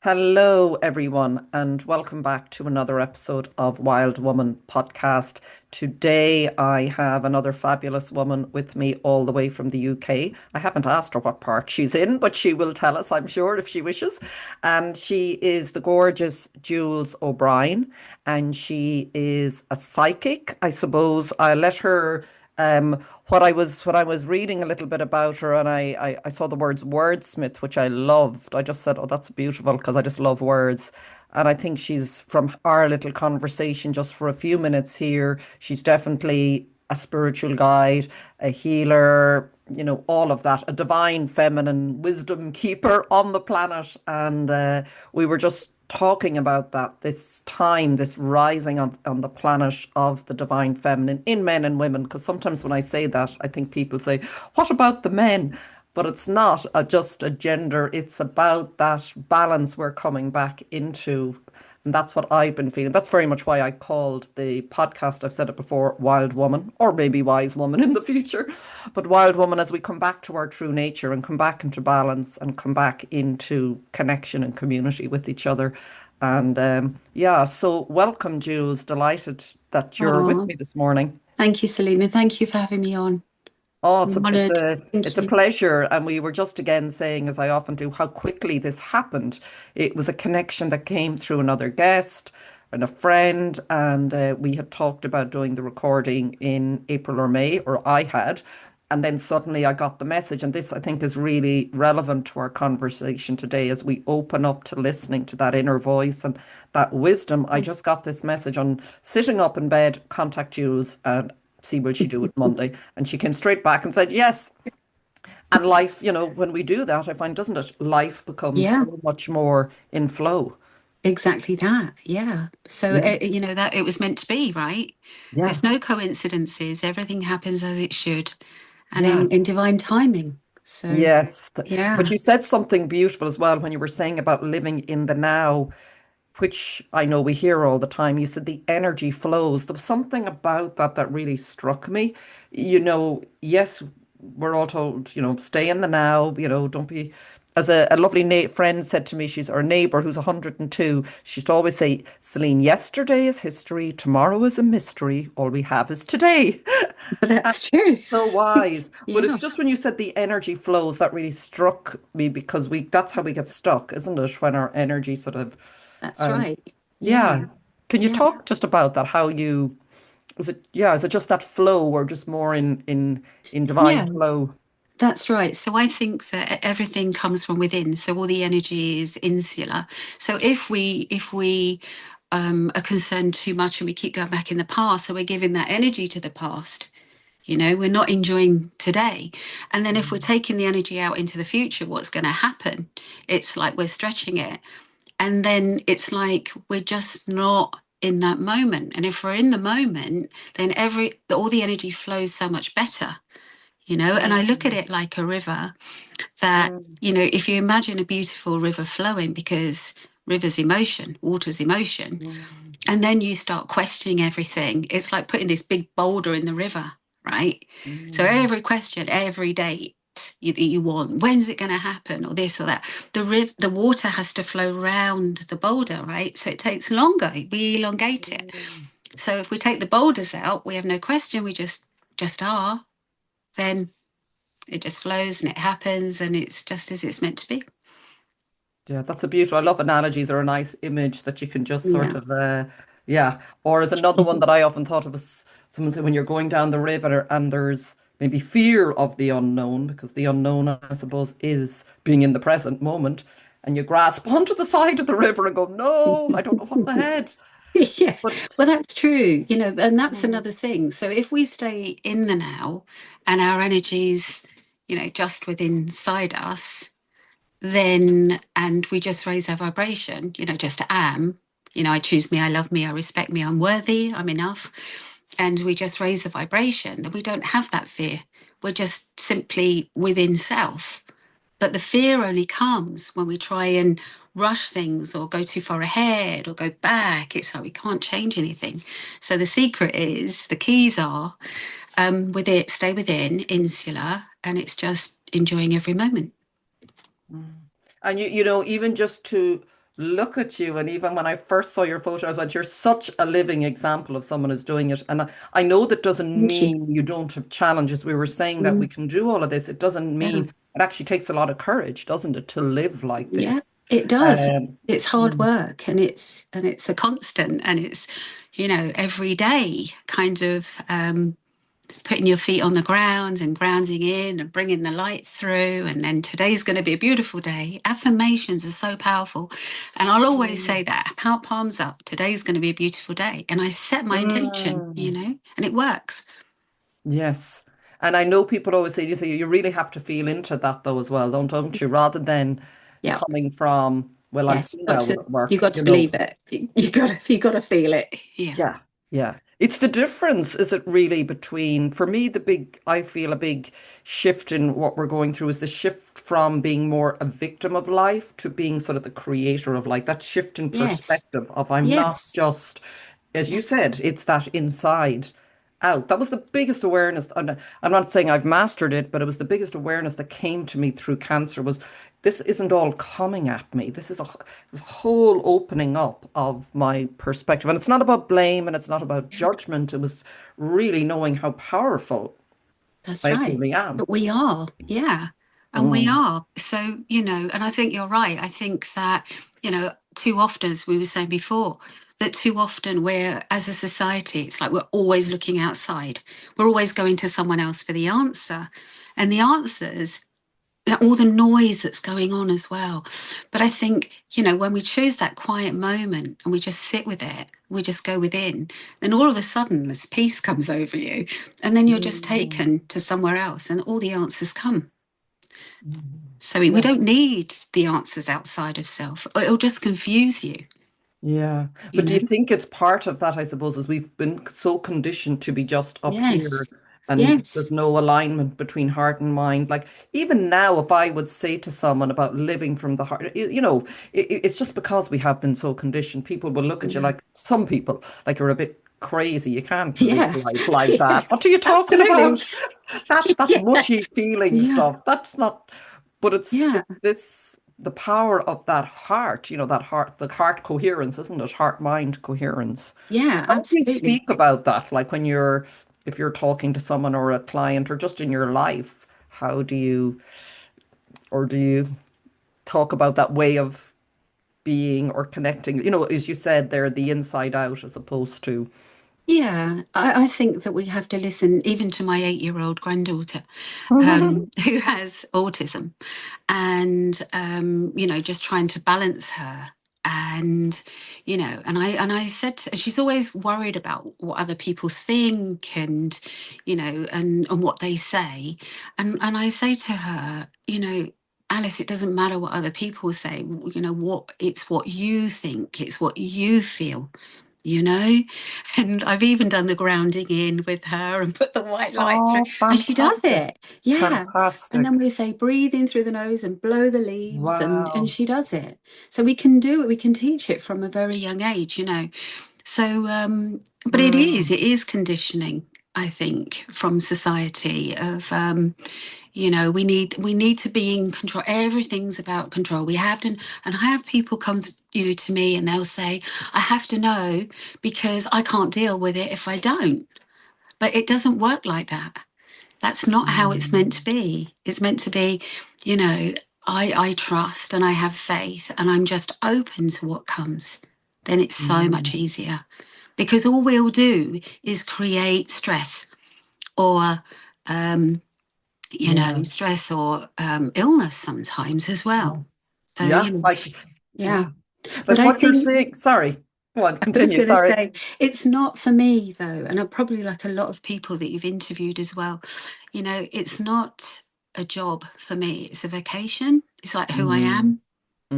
Hello, everyone, and welcome back to another episode of Wild Woman podcast. Today, I have another fabulous woman with me all the way from the UK. I haven't asked her what part she's in, but she will tell us, I'm sure, if she wishes. And she is the gorgeous Jules O'Brien, and she is a psychic. I suppose I let her what I was reading a little bit about her, and I saw the words wordsmith, which I loved. I just said, "Oh, that's beautiful," because I just love words. And I think she's from our little conversation just for a few minutes here. She's definitely a spiritual guide, a healer, all of that, a divine feminine wisdom keeper on the planet. And we were just talking about that, this time, this rising on the planet of the divine feminine in men and women. Because sometimes when I say that, I think people say, what about the men? But it's not just a gender, it's about that balance we're coming back into. And that's what I've been feeling. That's very much why I called the podcast, I've said it before, Wild Woman, or maybe Wise Woman in the future. But Wild Woman, as we come back to our true nature and come back into balance and come back into connection and community with each other. And yeah, so welcome, Jules. Delighted that you're with Oh, me this morning. thank you, Selena. Thank you for having me on. Oh, it's I'm a it's honoured. a Thank it's a you. pleasure, and we were just again saying, as I often do, how quickly this happened. It was a connection that came through another guest and a friend, and we had talked about doing the recording in April or May, or I had, and then suddenly I got the message, and this I think is really relevant to our conversation today as we open up to listening to that inner voice and that wisdom. I just got this message on sitting up in bed, contact Jules, and see will she do it Monday. And she came straight back and said, yes. And life, when we do that, I find, doesn't it? Life becomes Yeah, so much more in flow. exactly that. Yeah. So, Yeah. that it was meant to be, right? Yeah. There's no coincidences. Everything happens as it should and Yeah. in divine timing. So, Yes. But yeah. you said something beautiful as well when you were saying about living in the now, which I know we hear all the time. You said the energy flows. There was something about that that really struck me. Yes, we're all told, stay in the now, don't be. As a lovely friend said to me, she's our neighbour who's 102. She'd always say, Celine, yesterday is history, tomorrow is a mystery, all we have is today. But that's true. So wise. But it's Yeah, just when you said the energy flows that really struck me because that's how we get stuck, isn't it? When our energy sort of that's um, right. Yeah. yeah. Can you Yeah. talk just about that? Is it just that flow or just more in divine Yeah. flow? That's right. So I think that everything comes from within. So all the energy is insular. So if we are concerned too much and we keep going back in the past, so we're giving that energy to the past. We're not enjoying today. And then if we're taking the energy out into the future, what's going to happen? It's like we're stretching it. And then it's like we're just not in that moment. And if we're in the moment, then all the energy flows so much better. And I look at Mm, it like a river that, mm, if you imagine a beautiful river flowing, because river's emotion, water's emotion, mm, and then you start questioning everything. It's like putting this big boulder in the river, right? So mm, every question, every date you want, when's it going to happen, or this or that. The water has to flow round the boulder, right? So it takes longer. We elongate it. mm. So if we take the boulders out, we have no question. We just are. Then it just flows and it happens and it's just as it's meant to be. Yeah, that's a beautiful. I love analogies or a nice image that you can just sort Yeah. of, yeah. Or as another one that I often thought of was someone said when you're going down the river and there's maybe fear of the unknown, because the unknown, I suppose, is being in the present moment, and you grasp onto the side of the river and go, no, I don't know what's ahead. Yeah, But well, that's true, and that's mm, another thing. So if we stay in the now and our energies, just within inside us, then and we just raise our vibration, just am, I choose me, I love me, I respect me, I'm worthy, I'm enough, and we just raise the vibration, then we don't have that fear. We're just simply within self. But the fear only comes when we try and rush things or go too far ahead or go back. It's like we can't change anything. So the secret is, the keys are with it, stay within, insular, and it's just enjoying every moment. mm. And even just to look at you. And even when I first saw your photo, I thought you're such a living example of someone who's doing it. And I know that doesn't Thank you. mean you don't have challenges. We were saying that we Mm, can do all of this. It doesn't yeah. mean it actually takes a lot of courage, doesn't it, to live like Yeah, this? it does. Um, It's hard mm, work, and it's a constant, and it's, every day kind of putting your feet on the ground and grounding in and bringing the light through. And then today's going to be a beautiful day. Affirmations are so powerful. And I'll always mm, say that, palms up, today's going to be a beautiful day. And I set my intention, mm. and it works. Yes. And I know people always say, you really have to feel into that though as well, don't you? Rather than Yeah. coming from, well, I'll Yes. see now will it You work, got to believe it. You got to feel it. Yeah. Yeah, yeah. It's the difference, is it really, between, for me, I feel a big shift in what we're going through is the shift from being more a victim of life to being sort of the creator of life. That shift in Yes. perspective of I'm not Yes. just, as Yeah. you said, it's that inside out. That was the biggest awareness. And I'm not saying I've mastered it, but it was the biggest awareness that came to me through cancer was this isn't all coming at me. This is it was a whole opening up of my perspective. And it's not about blame and it's not about judgment. It was really knowing how powerful That's I right. truly am. But we are, yeah. And we Mm, are. So, and I think you're right. I think that, too often, as we were saying before, that too often we're, as a society, it's like we're always looking outside. We're always going to someone else for the answer. And the answers, all the noise that's going on as well. But I think, when we choose that quiet moment and we just sit with it, we just go within, then all of a sudden this peace comes over you. And then you're just mm, taken to somewhere else and all the answers come. mm. So we Yeah. don't need the answers outside of self. It'll just confuse you, Yeah. you But do you know? think it's part of that, I suppose, is we've been so conditioned to be just up here Yes. and there's Yes. no alignment between heart and mind? Like, even now, if I would say to someone about living from the heart, it's just because we have been so conditioned. People will look at you Yeah. like, some people, like you're a bit crazy. You can't live Yes. life like that. Yes. What are you talking Absolutely. about? That's that Yeah. mushy feeling Yeah. stuff. That's not, but Yeah. it's this the power of that heart, that heart, the heart coherence, isn't it? Heart mind coherence. Yeah. How do you Absolutely. speak about that? Like if you're talking to someone or a client or just in your life, how do you, or do you talk about that way of being or connecting? As you said, they're the inside out as opposed to. Yeah, I think that we have to listen even to my 8-year-old granddaughter, who has autism, and just trying to balance her. And and I said she's always worried about what other people think, and and what they say. And I say to her, Alice, it doesn't matter what other people say. What you think, it's what you feel, you know and I've even done the grounding in with her and put the white light through, Oh, and she does fantastic. it. Yeah. And then Fantastic. we say breathe in through the nose and blow the leaves, and Wow. she does it. So we can do it, we can teach it from a very young age. So but Mm, it is conditioning, I think, from society of we need to be in control. Everything's about control. We have to, and I have people come to me, and they'll say, I have to know because I can't deal with it if I don't. But it doesn't work like that. That's not how it's meant to mm, be. It's meant to be, you know, I trust and I have faith and I'm just open to what comes. Then it's so much mm. easier, because all we'll do is create stress or um, Yeah. stress or illness sometimes as Yeah. well. So, Yeah. Like, yeah. yeah. But Like I what you're think saying. Sorry. Go on, I was continue. going to Sorry. say it's not for me though, and I probably, like a lot of people that you've interviewed as well, it's not a job for me. It's a vocation. It's like who I Mm, am.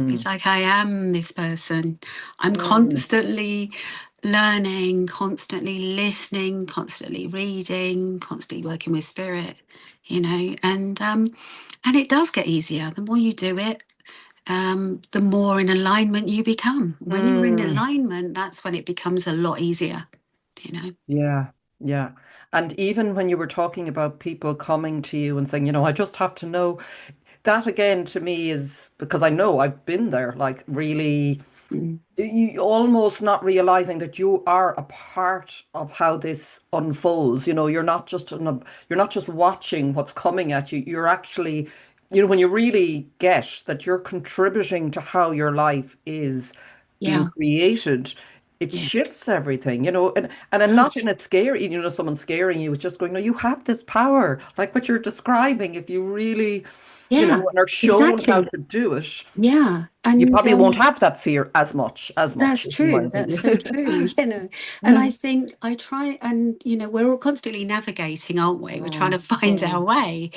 It's mm, like I am this person. I'm mm. constantly learning, constantly listening, constantly reading, constantly working with spirit, and it does get easier. The more you do it, the more in alignment you become. When you're in Mm. alignment, that's when it becomes a lot easier, you know. Yeah, yeah. And even when you were talking about people coming to you and saying, I just have to know, that again to me is because I know I've been there, like really Mm. you almost not realizing that you are a part of how this unfolds. You're not just you're not just watching what's coming at you. You're actually, when you really get that you're contributing to how your life is being Yeah, created, it yeah, shifts everything, and not in does. a scary, someone scaring you. It's just going, no, you have this power, like what you're describing. If you really, Yeah, and are shown how exactly. to do it, Yeah, you and probably won't have that fear as much, that's is my true. That's opinion. so true. And I think I try, and we're all constantly navigating, aren't we? We're trying to Mm, find our mm, way,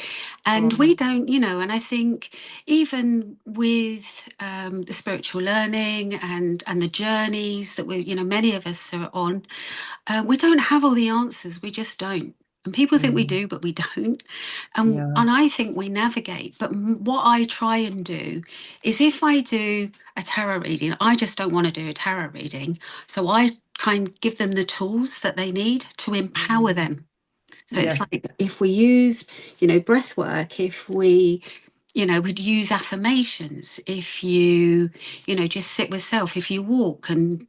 and we mm. don't, and I think even with the spiritual learning and the journeys that many of us are on, we don't have all the answers. We just don't. And people think we Mm. do, but we don't. And Yeah, and I think we navigate. But what I try and do is, if I do a tarot reading, I just don't want to do a tarot reading. So I kind of give them the tools that they need to empower mm. them. So it's Yes, like, if we use, breath work, if we, we'd use affirmations, if just sit with self, if you walk and,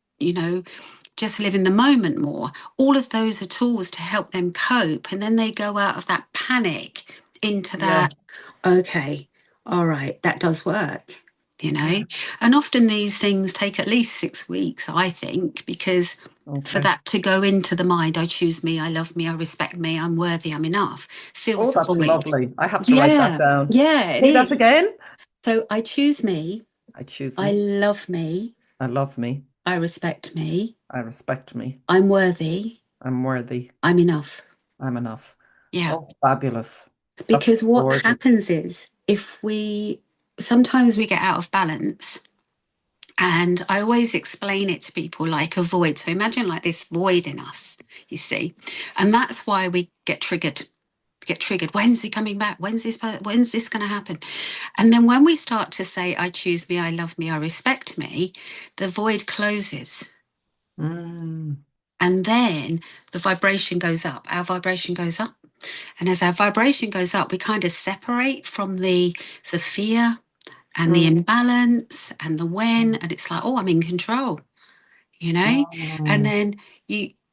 just live in the moment more. All of those are tools to help them cope. And then they go out of that panic into that, yes. okay, all right, that does work, you know. Yeah. And often these things take at least 6 weeks, I think, because for Okay. that to go into the mind, I choose me, I love me, I respect me, I'm worthy, I'm enough, fills Oh, the that's void. lovely. I have to write that Yeah, down. yeah, it Say that is. again. So I choose me, I choose I me. love me, I love me. I respect me, I respect me. I'm worthy, I'm worthy. I'm enough. I'm enough. Yeah. Oh, fabulous. That's Because what gorgeous. happens is, if we sometimes we get out of balance, and I always explain it to people like a void. So imagine like this void in us, you see, and that's why we get triggered. Get triggered. When's he coming back? When's this going to happen? And then when we start to say, I choose me, I love me, I respect me, the void closes. Mm, And then the vibration goes up. Our vibration goes up. And as our vibration goes up, we kind of separate from the fear and the mm, imbalance and the when. mm, And it's like, oh, I'm in control, you know? And mm. then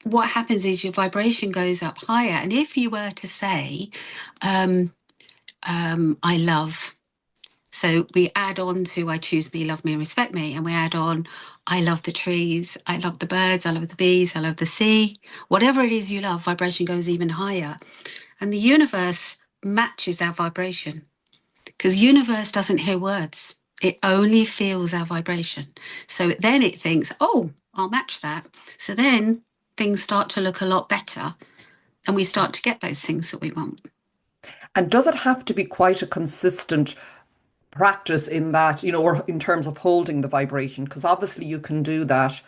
what happens is your vibration goes up higher. And if you were to say, um, I love, so we add on to I choose me, love me, and respect me. And we add on, I love the trees, I love the birds, I love the bees, I love the sea. Whatever it is you love, vibration goes even higher. And the universe matches our vibration, because universe doesn't hear words. It only feels our vibration. So then it thinks, oh, I'll match that. So then things start to look a lot better, and we start to get those things that we want. And does it have to be quite a consistent practice in that, or in terms of holding the vibration? Because obviously you can do that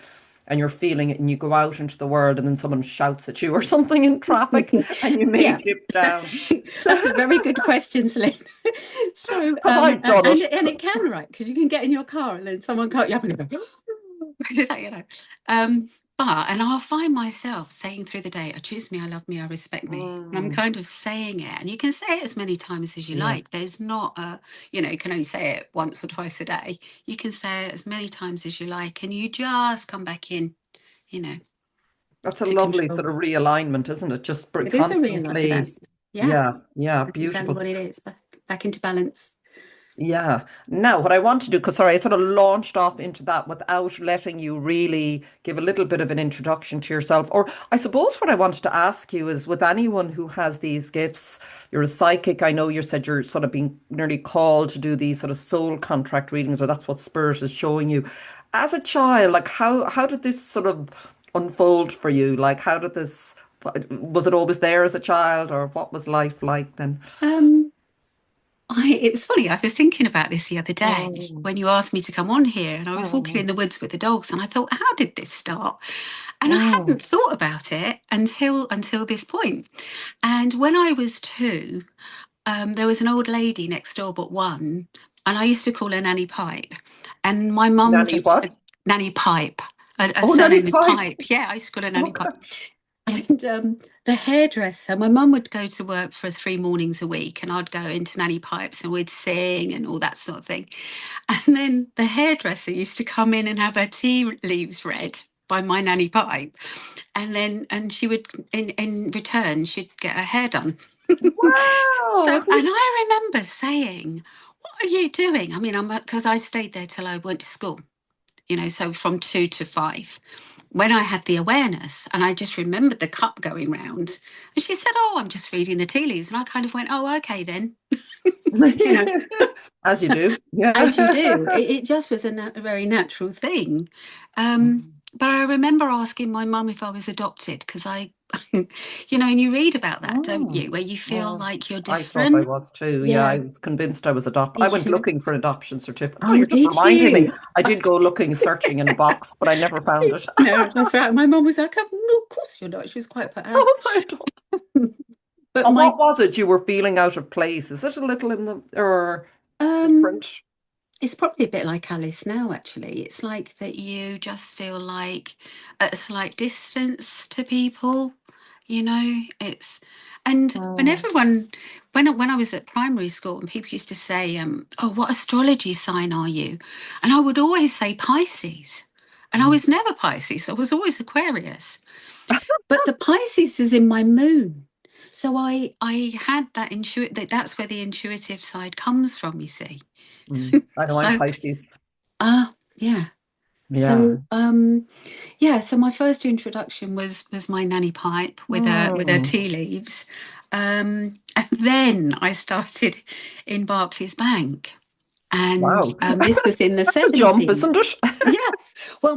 and you're feeling it and you go out into the world and then someone shouts at you or something in traffic and you may Yeah, dip down. that's a very good question, Celine. So, Because I've done it. and it can, right? Because you can get in your car and then someone cut you up and go, I did that, Um, and I'll find myself saying through the day, I choose me, I love me, I respect me. And I'm Mm, kind of saying it. And you can say it as many times as you like. yes. There's not you can only say it once or twice a day. You can say it as many times as you like, and you just come back in, you know, That's a to lovely control. sort of realignment, isn't it? Just It is a real life. constantly. Yeah, Yeah, yeah, that's exactly beautiful. what it is. Back into balance. Yeah. Now, what I want to do, because sorry, I sort of launched off into that without letting you really give a little bit of an introduction to yourself. Or I suppose what I wanted to ask you is with anyone who has these gifts, you're a psychic. I know you said you're sort of being nearly called to do these sort of soul contract readings, or that's what spirit is showing you. As a child, like how did this sort of unfold for you? Like how did this, was it always there as a child, or what was life like then? Um, it's funny, I was thinking about this the other day Mm, when you asked me to come on here, and I was walking mm, in the woods with the dogs, and I thought, how did this start? And I mm. hadn't thought about it until this point. And when I was 2, there was an old lady next door but one, and I used to call her Nanny Pipe. And my mum Nanny just what? Nanny Pipe. Her Oh, Nanny surname is Pipe. Pipe. Yeah, I used to call her Oh Nanny Pipe. gosh. And the hairdresser, my mum would go to work for 3 mornings a week, and I'd go into Nanny Pipes and we'd sing and all that sort of thing. And then the hairdresser used to come in and have her tea leaves read by my Nanny Pipe. And she would, in return, she'd get her hair done. So, Wow. and I remember saying, "What are you doing?" I mean, because I stayed there till I went to school, so from 2 to 5. When I had the awareness, and I just remembered the cup going round, and she said, "Oh, I'm just reading the tea leaves," and I kind of went, "Oh, okay then," you know, As you do. as you Yeah. do. It just was a very natural thing. But I remember asking my mum if I was adopted because and you read about that, don't Oh, you, where you feel oh, like you're I thought I different. was too. Yeah, Yeah. I was convinced I was adopted. I Did went you? looking for an adoption certificate. Oh, Oh, you're just did reminding me. you? I did go looking, searching in a box, but I never found it. No, that's right. My mum was like, "Oh, no, of course you're not." She was quite put How out. was I adopted? But And my what was it you were feeling out of place? Is it a little in the or um different? it's probably a bit like Alice now, actually. It's like that you just feel like at a slight distance to people, it's and when Oh, everyone when I was at primary school and people used to say, "Oh, what astrology sign are you?" And I would always say Pisces. And I mm. was never Pisces, I was always Aquarius. But the Pisces is in my moon. So I had that that's where the intuitive side comes from, you see. I know I'm So Pisces. yeah. Yeah. So yeah, so my first introduction was my Nanny Pipe with her Mm. tea leaves. And then I started in Barclays Bank. And Wow. this was in the That's a jump, isn't 70s. it? Yeah. Well,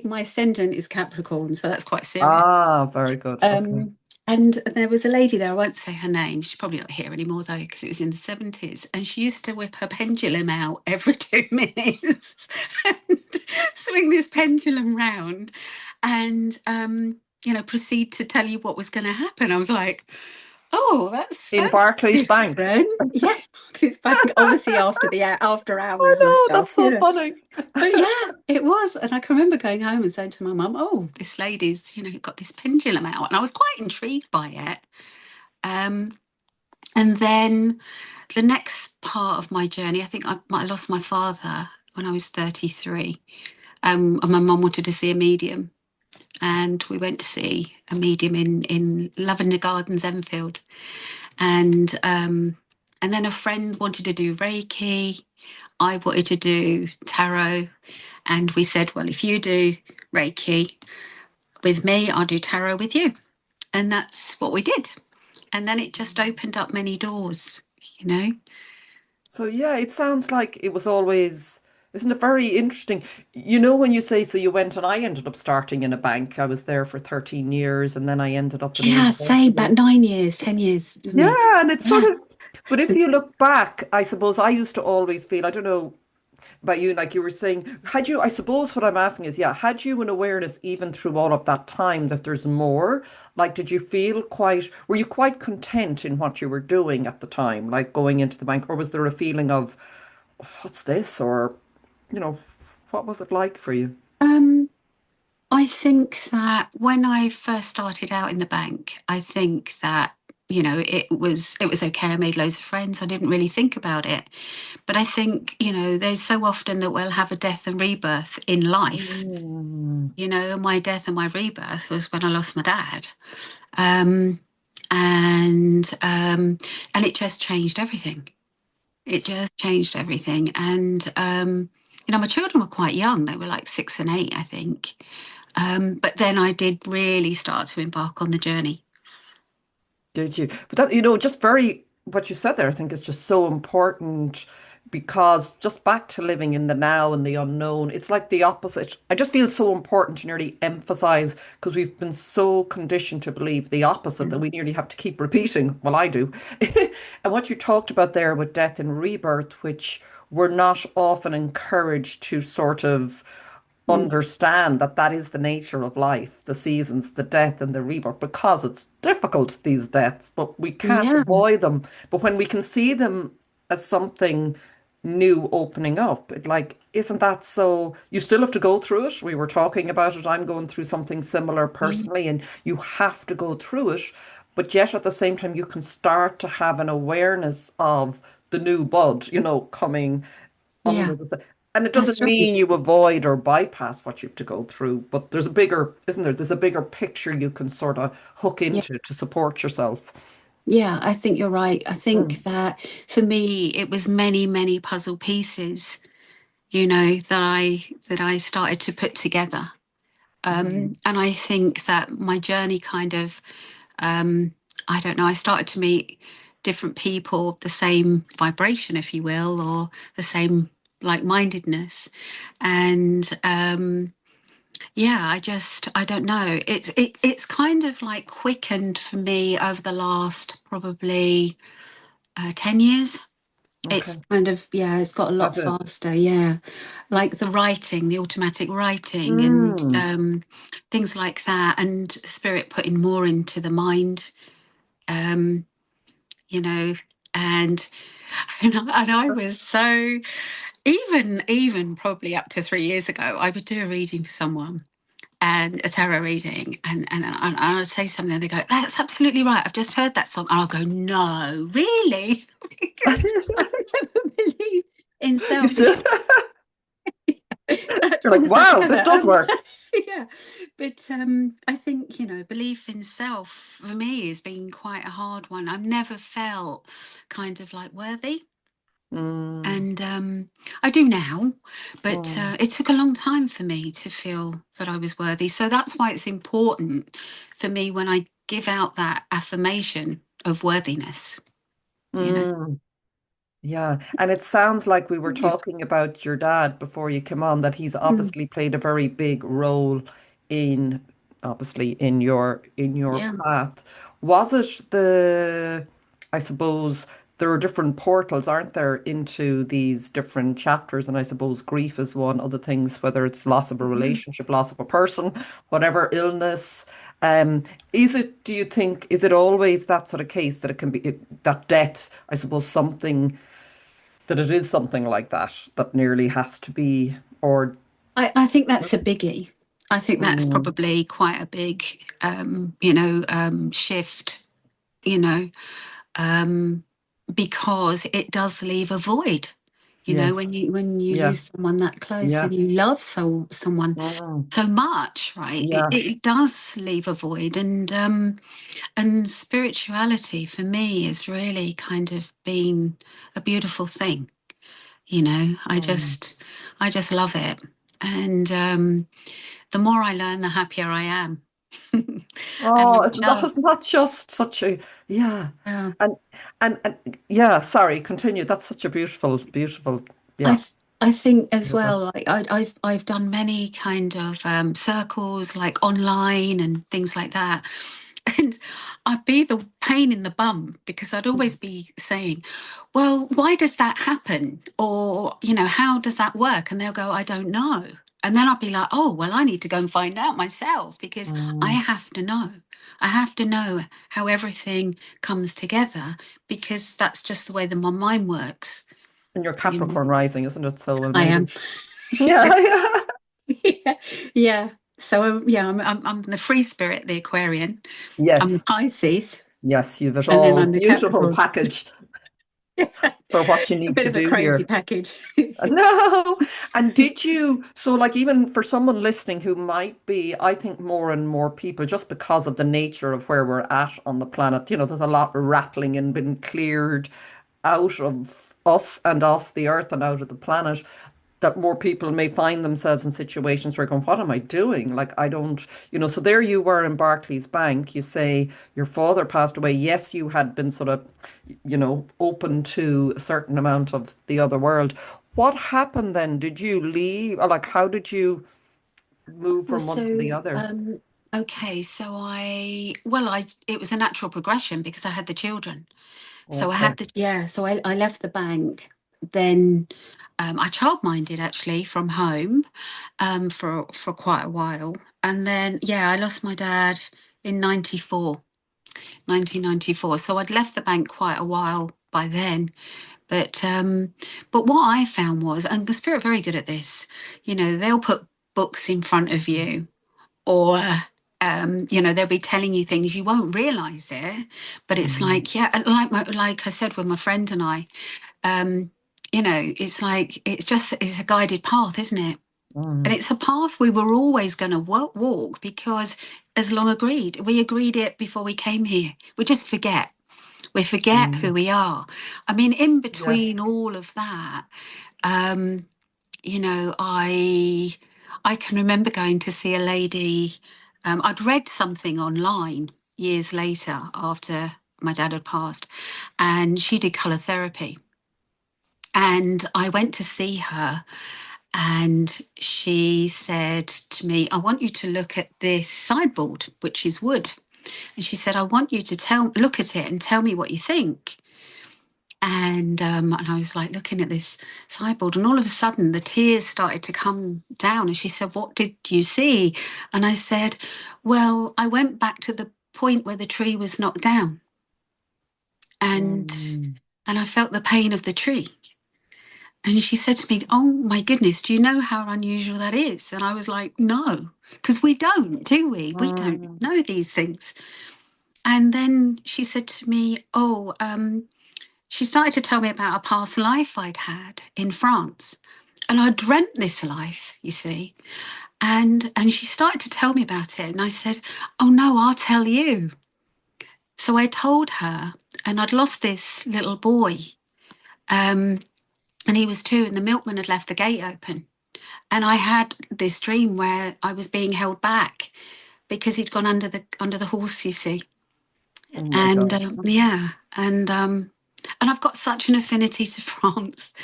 my ascendant is Capricorn, so that's quite serious. Ah, very good. Okay. Um, and there was a lady there, I won't say her name, she's probably not here anymore though, because it was in the 70s. And she used to whip her pendulum out every 2 minutes and swing this pendulum round and, proceed to tell you what was going to happen. I was like, oh, In that's Barclays Bank. different. Yeah, it's back obviously after the after I hours and know, stuff, that's so funny. but yeah, it was. And I can remember going home and saying to my mum, "Oh, this lady's, got this pendulum out." And I was quite intrigued by it. Um, and then the next part of my journey, I think I lost my father when I was 33. And my mum wanted to see a medium. And we went to see a medium in Lavender Gardens, Enfield. And then a friend wanted to do Reiki. I wanted to do tarot. And we said, well, if you do Reiki with me, I'll do tarot with you. And that's what we did. And then it just opened up many doors, you know? So yeah, it sounds like it was always, isn't it very interesting? You know, when you say, so you went and I ended up starting in a bank. I was there for 13 years and then I ended up in a Yeah, same, university. about 9 years, 10 years for me. Yeah, and it's sort Yeah. of, but if you look back, I suppose I used to always feel, I don't know about you, like you were saying, had you, I suppose what I'm asking is, yeah, had you an awareness even through all of that time that there's more? Like, did you feel quite, were you quite content in what you were doing at the time, like going into the bank, or was there a feeling of, what's this? Or, you know, what was it like for you? Um, I think that when I first started out in the bank, I think that it was okay. I made loads of friends. I didn't really think about it. But I think, there's so often that we'll have a death and rebirth in life. Mm. My death and my rebirth was when I lost my dad. Um, and it just changed everything. It just changed everything. And my children were quite young. They were like 6 and 8, I think. But then I did really start to embark on the journey. Did you? But that, just very, what you said there, I think is just so important because just back to living in the now and the unknown, it's like the opposite. I just feel so important to nearly emphasize because we've been so conditioned to believe the opposite that we nearly have to keep repeating. Well, I do. And what you talked about there with death and rebirth, which we're not often encouraged to sort of Mm. understand that that is the nature of life, the seasons, the death and the rebirth, because it's difficult, these deaths, but we can't Yeah. avoid them. But when we can see them as something new opening up. Like, isn't that so? You still have to go through it. We were talking about it. I'm going through something similar Mm. personally, and you have to go through it. But yet at the same time, you can start to have an awareness of the new bud, coming under Yeah, the. And it doesn't that's right. mean you avoid or bypass what you have to go through, but there's a bigger, isn't there? There's a bigger picture you can sort of hook Yeah. into to support yourself. Yeah, I think you're right. I think Mm, that for me, it was many, many puzzle pieces, that I started to put together. mm, And I think that my journey kind of, um, I don't know, I started to meet different people of the same vibration, if you will, or the same like-mindedness. And yeah, I don't know. It's kind of like quickened for me over the last probably 10 years. It's okay. kind of, yeah, it's got a lot Has it? faster. Yeah. Like the writing, the automatic writing, and Mm, things like that, and spirit putting more into the mind, um, you know, and, and I was so, even probably up to 3 years ago, I would do a reading for someone, and a tarot reading, and I'd say something, and they go, "That's absolutely right. I've just heard that song." And I'll go, "No, really?" Because I never believe in you self. still, That's you're like, probably wow, this better. does work. Yeah, but I think belief in self for me has been quite a hard one. I've never felt kind of like worthy. Mm, And I do now, but mm, it took a long time for me to feel that I was worthy. So that's why it's important for me when I give out that affirmation of worthiness, you know. mm. Yeah, and it sounds like we were Yeah. talking about your dad before you came on, that he's Mm. obviously played a very big role in, obviously, in your Yeah. path. Was it I suppose there are different portals, aren't there, into these different chapters, and I suppose grief is one, other things, whether it's loss of a Mhm. relationship, loss of a person, whatever, illness. Um, do you think, is it always that sort of case that it can be that death, I suppose, that it is something like that that nearly has to be, or I think that's a biggie. I think that's mm, probably quite a big, shift, you know, um, because it does leave a void. When yes, you yeah, lose someone that close yeah, and you love someone mm, so much, right? It, yeah, it does leave a void, and spirituality for me has really kind of been a beautiful thing. I mm. just love it, and the more I learn, the happier I am. And Oh, I'm isn't just that just such a, yeah, yeah. and and yeah, sorry, continue. That's such a beautiful, beautiful, I yeah. th- I think as well, like I've done many kind of circles like online and things like that. And I'd be the pain in the bum because I'd always be saying, "Well, why does that happen?" Or, "How does that work?" And they'll go, "I don't know." And then I'd be like, "Oh, well, I need to go and find out myself because I Mm. have to know. I have to know how everything comes together because that's just the way that my mind works, And your you know." Capricorn rising, isn't it? So well, I maybe, am. yeah, yeah. Yeah, yeah. So yeah, I'm the free spirit, the Aquarian. I'm the Yes, Pisces, yes, you've it and then all I'm the beautiful Capricorn. package Yeah, for what you a need bit to of a do crazy here. package. No. And did you, so like even for someone listening who might be, I think more and more people, just because of the nature of where we're at on the planet, there's a lot rattling and been cleared out of us and off the earth and out of the planet, that more people may find themselves in situations where going, what am I doing? Like, I don't, so there you were in Barclays Bank. You say your father passed away. Yes, you had been sort of, open to a certain amount of the other world. What happened then? Did you leave? Or like, how did you move Well, from one to the so other? okay, so it was a natural progression because I had the children. So I Okay. had the yeah, so I left the bank. Then I childminded actually from home for quite a while. And then yeah, I lost my dad in 94, 1994. So I'd left the bank quite a while by then. But what I found was, and the spirit are very good at this, they'll put books in front of you, or they'll be telling you things, you won't realize it, but it's like, yeah, like I said with my friend and I, it's like it's a guided path, isn't it? And it's a path we were always going to walk, because as long we agreed it before we came here. We just forget. We forget who we are. I mean, in Yes. between all of that, um, I can remember going to see a lady. I'd read something online years later after my dad had passed, and she did colour therapy. And I went to see her, and she said to me, I want you to look at this sideboard, which is wood. And she said, I want you to look at it and tell me what you think. And I was like looking at this sideboard, and all of a sudden the tears started to come down. And she said, what did you see? And I said, well, I went back to the point where the tree was knocked down, and I felt the pain of the tree. And she said to me, oh my goodness, do you know how unusual that is? And I was like, no, because we don't, do we? We don't know these things. And then she said to me, she started to tell me about a past life I'd had in France. And I dreamt this life, you see. And she started to tell me about it. And I said, oh no, I'll tell you. So I told her, and I'd lost this little boy. And he was 2, and the milkman had left the gate open. And I had this dream where I was being held back because he'd gone under the horse, you see. Oh my And God. yeah, and I've got such an affinity to France.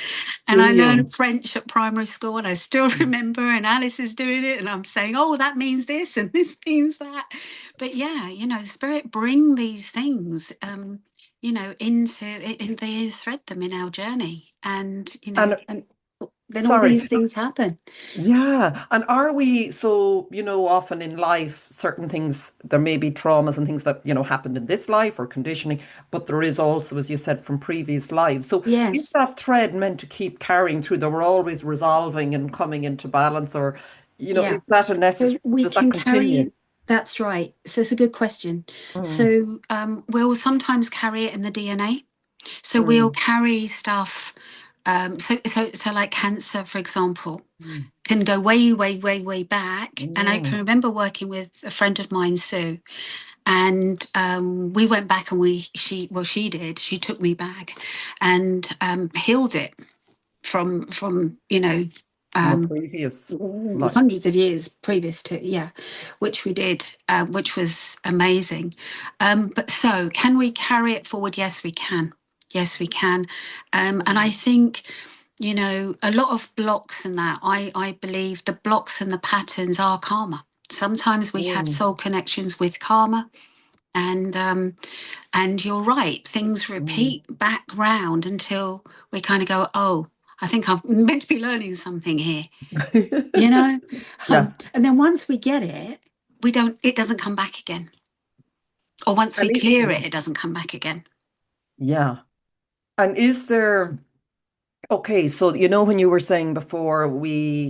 And Do I you? learned French at primary school, and I still remember, and Alice is doing it, and I'm saying, oh, that means this and this means that. But yeah, the spirit bring these things, they thread them in our journey. And, And and then all sorry. these things happen. Yeah. And are we so, often in life, certain things, there may be traumas and things that, happened in this life or conditioning, but there is also, as you said, from previous lives. So is Yes. that thread meant to keep carrying through that we're always resolving and coming into balance, or, Yeah. is that a So necessary, we does that can continue? carry, that's right. So it's a good question. Mm, So we'll sometimes carry it in the DNA. So we'll mm, carry stuff. So like cancer, for example, mm, can go way, way, way, way back. And I can mm. remember working with a friend of mine, Sue, and we went back, and she took me back and healed it from From a um, previous life. hundreds of years previous to, yeah, which we did, which was amazing. But so can we carry it forward? Yes, we can. Yes, we can. And I think, a lot of blocks and that, I believe the blocks and the patterns are karma. Sometimes we have Mm, soul connections with karma, and you're right, things mm. repeat back round until we kind of go, oh, I think I'm meant to be learning something here, you know. Yeah. And then once we get it, it doesn't come back again. Or once we And clear it, it doesn't come back again. yeah. And is there, okay, so when you were saying before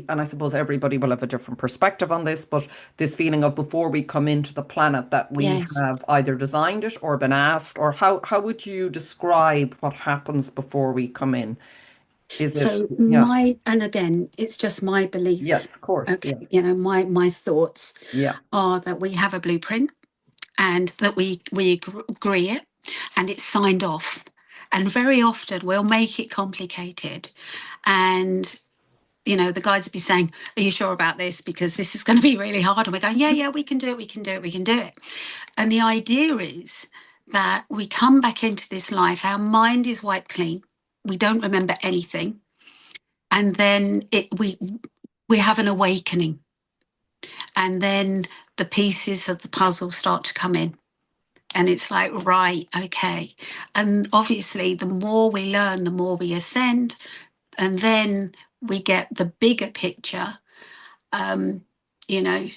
and I suppose everybody will have a different perspective on this, but this feeling of before we come into the planet that we Yes. have either designed it or been asked, or how would you describe what happens before we come in? Is it, So yeah, and again, it's just my belief. yes, of course, Okay, yeah, my thoughts yeah. are that we have a blueprint, and that we agree it, and it's signed off. And very often we'll make it complicated, and the guys would be saying, are you sure about this, because this is going to be really hard? And we're going, yeah, we can do it, we can do it, we can do it. And the idea is that we come back into this life, our mind is wiped clean, we don't remember anything, and then we have an awakening, and then the pieces of the puzzle start to come in. And it's like, right, okay. And obviously, the more we learn, the more we ascend. And then we get the bigger picture. Um,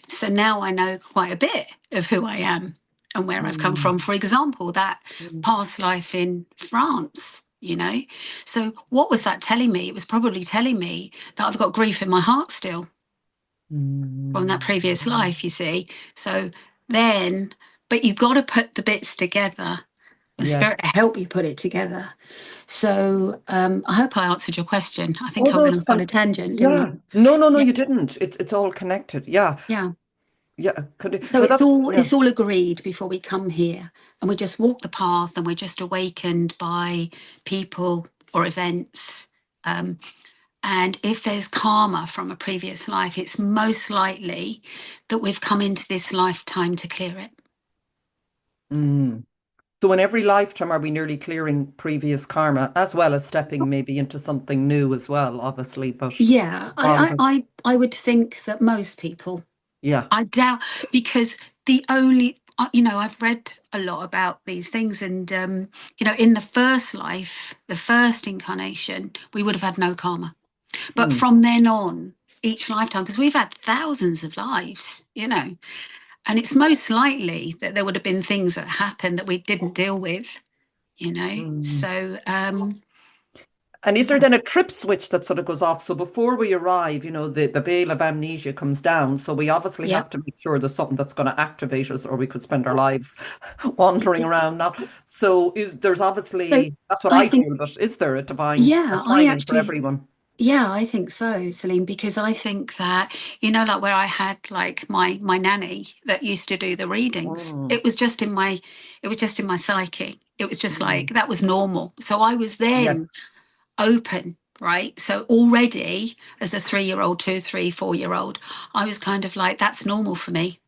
so now I know quite a bit of who I am and where I've come Mm, from. For example, that mm, past life in France. you know. So what was that telling me? It was probably telling me that I've got grief in my heart still from that previous Mm. life, you see. So then, but you've got to put the bits together. The spirit Yes. to help you put it together. So I hope I answered your question. I Oh think I no, went it's off on fine. a tangent, didn't I? Yeah. No, no, no, Yeah. you didn't. It's all connected. Yeah. Yeah. Yeah. Could it, So no, that's yeah. it's all agreed before we come here, and we just walk the path, and we're just awakened by people or events. Um, and if there's karma from a previous life, it's most likely that we've come into this lifetime to clear it. Mm. So in every lifetime, are we nearly clearing previous karma as well as stepping maybe into something new as well, obviously, but Yeah, um, I would think that most people. yeah. I doubt, because the only, you know, I've read a lot about these things, and you know, in the first life, the first incarnation, we would have had no karma. But Mm. from then on, each lifetime, because we've had thousands of lives, you know, and it's most likely that there would have been things that happened that we didn't deal with, you know. Mm. So And is there yeah, then a trip switch that sort of goes off? So before we arrive, the veil of amnesia comes down. So we obviously yeah. have to make sure there's something that's going to activate us, or we could spend our lives wandering around now. So there's So obviously that's what I I think, feel, but is there a yeah, I timing for actually, everyone? yeah, I think so, Celine, because I think that, you know, like where I had like my nanny that used to do the readings, Mm. it was just in my psyche. It was just Mm. like that was normal. So I was then Yes. open, right? So already as a 3-year old, 2, 3, 4-year old, I was kind of like, that's normal for me.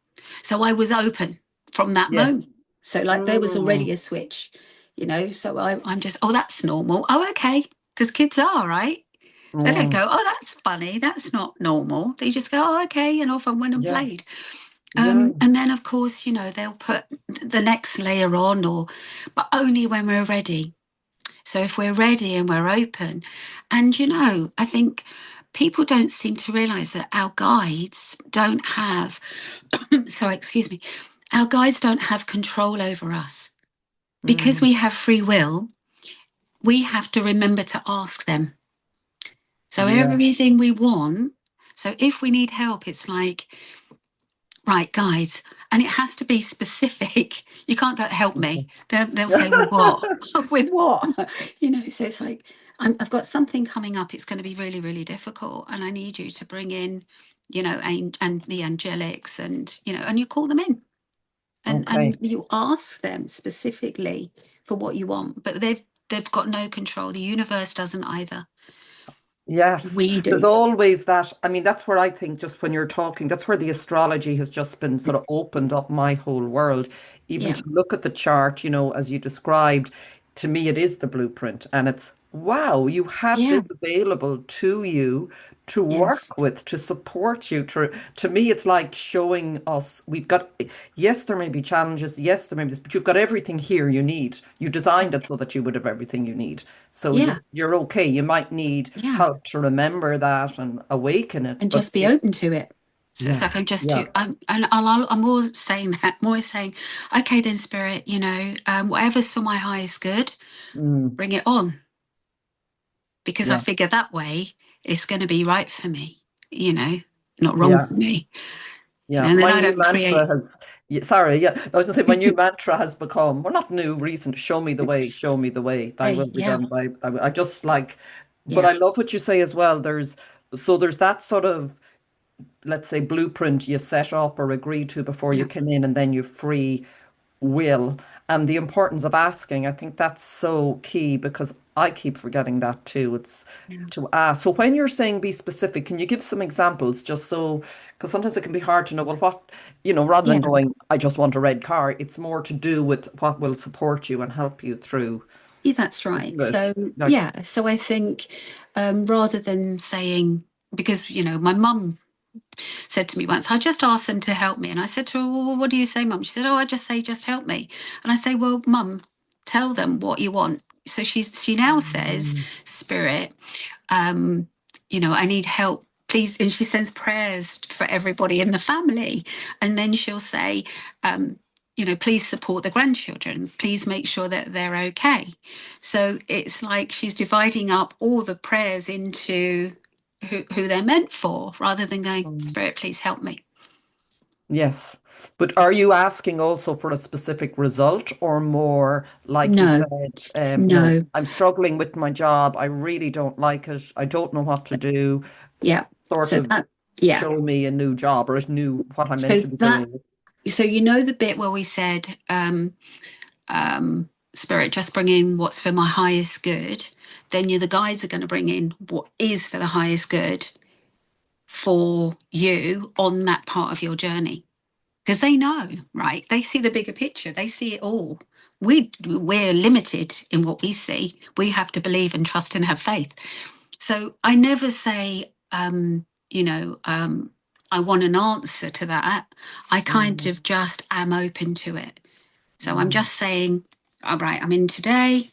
So I was open from that moment. Yes. So like there was already Mm. a switch, you know. So I'm just, oh, that's normal. Oh, okay. Because kids are, right? They don't Mm. go, oh, that's funny. That's not normal. They just go, oh, okay, and off and went and Yeah. played. Yeah. And then, of course, you know, they'll put the next layer on, or but only when we're ready. So if we're ready and we're open, and you know, I think people don't seem to realize that our guides don't have, sorry, excuse me, our guides don't have control over us because Mm. we have free will. We have to remember to ask them. So Yeah. everything we want. So if we need help, it's like, right, guys, and it has to be specific. You can't go, help Okay. me. They'll say, with what? With what? You know, so it's like, I've got something coming up. It's going to be really, really difficult. And I need you to bring in, you know, and the angelics, and, you know, and you call them in, Okay. and you ask them specifically for what you want, but they've got no control. The universe doesn't either. Yes, We there's do. always that. I mean, that's where I think just when you're talking, that's where the astrology has just been sort of opened up my whole world. Even Yeah. to look at the chart, as you described, to me, it is the blueprint. And it's wow, you have Yeah. this available to you to Yes. work with, to support you. To me, it's like showing us we've got, yes, there may be challenges, yes, there may be this, but you've got everything here you need. You designed it so that you would have everything you need. So Yeah. you're okay. You might need Yeah. help to remember that and awaken it. And But just be see, open to it. So it's yeah, like I'm just yeah, too. I'm always saying that. I'm always saying, okay, then spirit, you know, whatever's for my highest good, mm, bring it on, because I yeah, figure that way it's going to be right for me, you know, not wrong yeah, for me, you know. yeah. And then My I new don't mantra create. has, sorry, yeah, I was gonna say my new mantra has become, well, not new, recent, show me the way, thy will Hey, be yeah, done by, I just like, but yeah, I love what you say as well. There's that sort of, let's say, blueprint you set up or agree to before you yeah, come in, and then you free will, and the importance of asking. I think that's so key because I keep forgetting that too. It's yeah, to ask. So when you're saying be specific, can you give some examples just so, because sometimes it can be hard to know, well, what, rather than yeah, going, I just want a red car, it's more to do with what will support you and help you through, yeah. That's right. isn't it? So Like, yeah, so I think rather than saying, because you know, my mum said to me once, I just asked them to help me. And I said to her, well, what do you say, mum? She said, oh, I just say, just help me. And I say, well, mum, tell them what you want. So she now says, mm, spirit, um, you know, I need help. Please. And she sends prayers for everybody in the family. And then she'll say, um, please support the grandchildren. Please make sure that they're okay. So it's like she's dividing up all the prayers into who they're meant for, rather than going, Mm. Spirit, please help me. Yes. But are you asking also for a specific result or more like you No, said, no. I'm struggling with my job. I really don't like it. I don't know what to do. Yeah. Sort So of that, yeah. show me a new job or a new what I'm meant So to be that, doing. so the bit where we said, Spirit, just bring in what's for my highest good. Then the guides are going to bring in what is for the highest good for you on that part of your journey. Because they know, right? They see the bigger picture. They see it all. We're limited in what we see. We have to believe and trust and have faith. So I never say, I want an answer to that. I kind Mm, of just am open to it. So I'm mm, just saying, all right, I'm in today.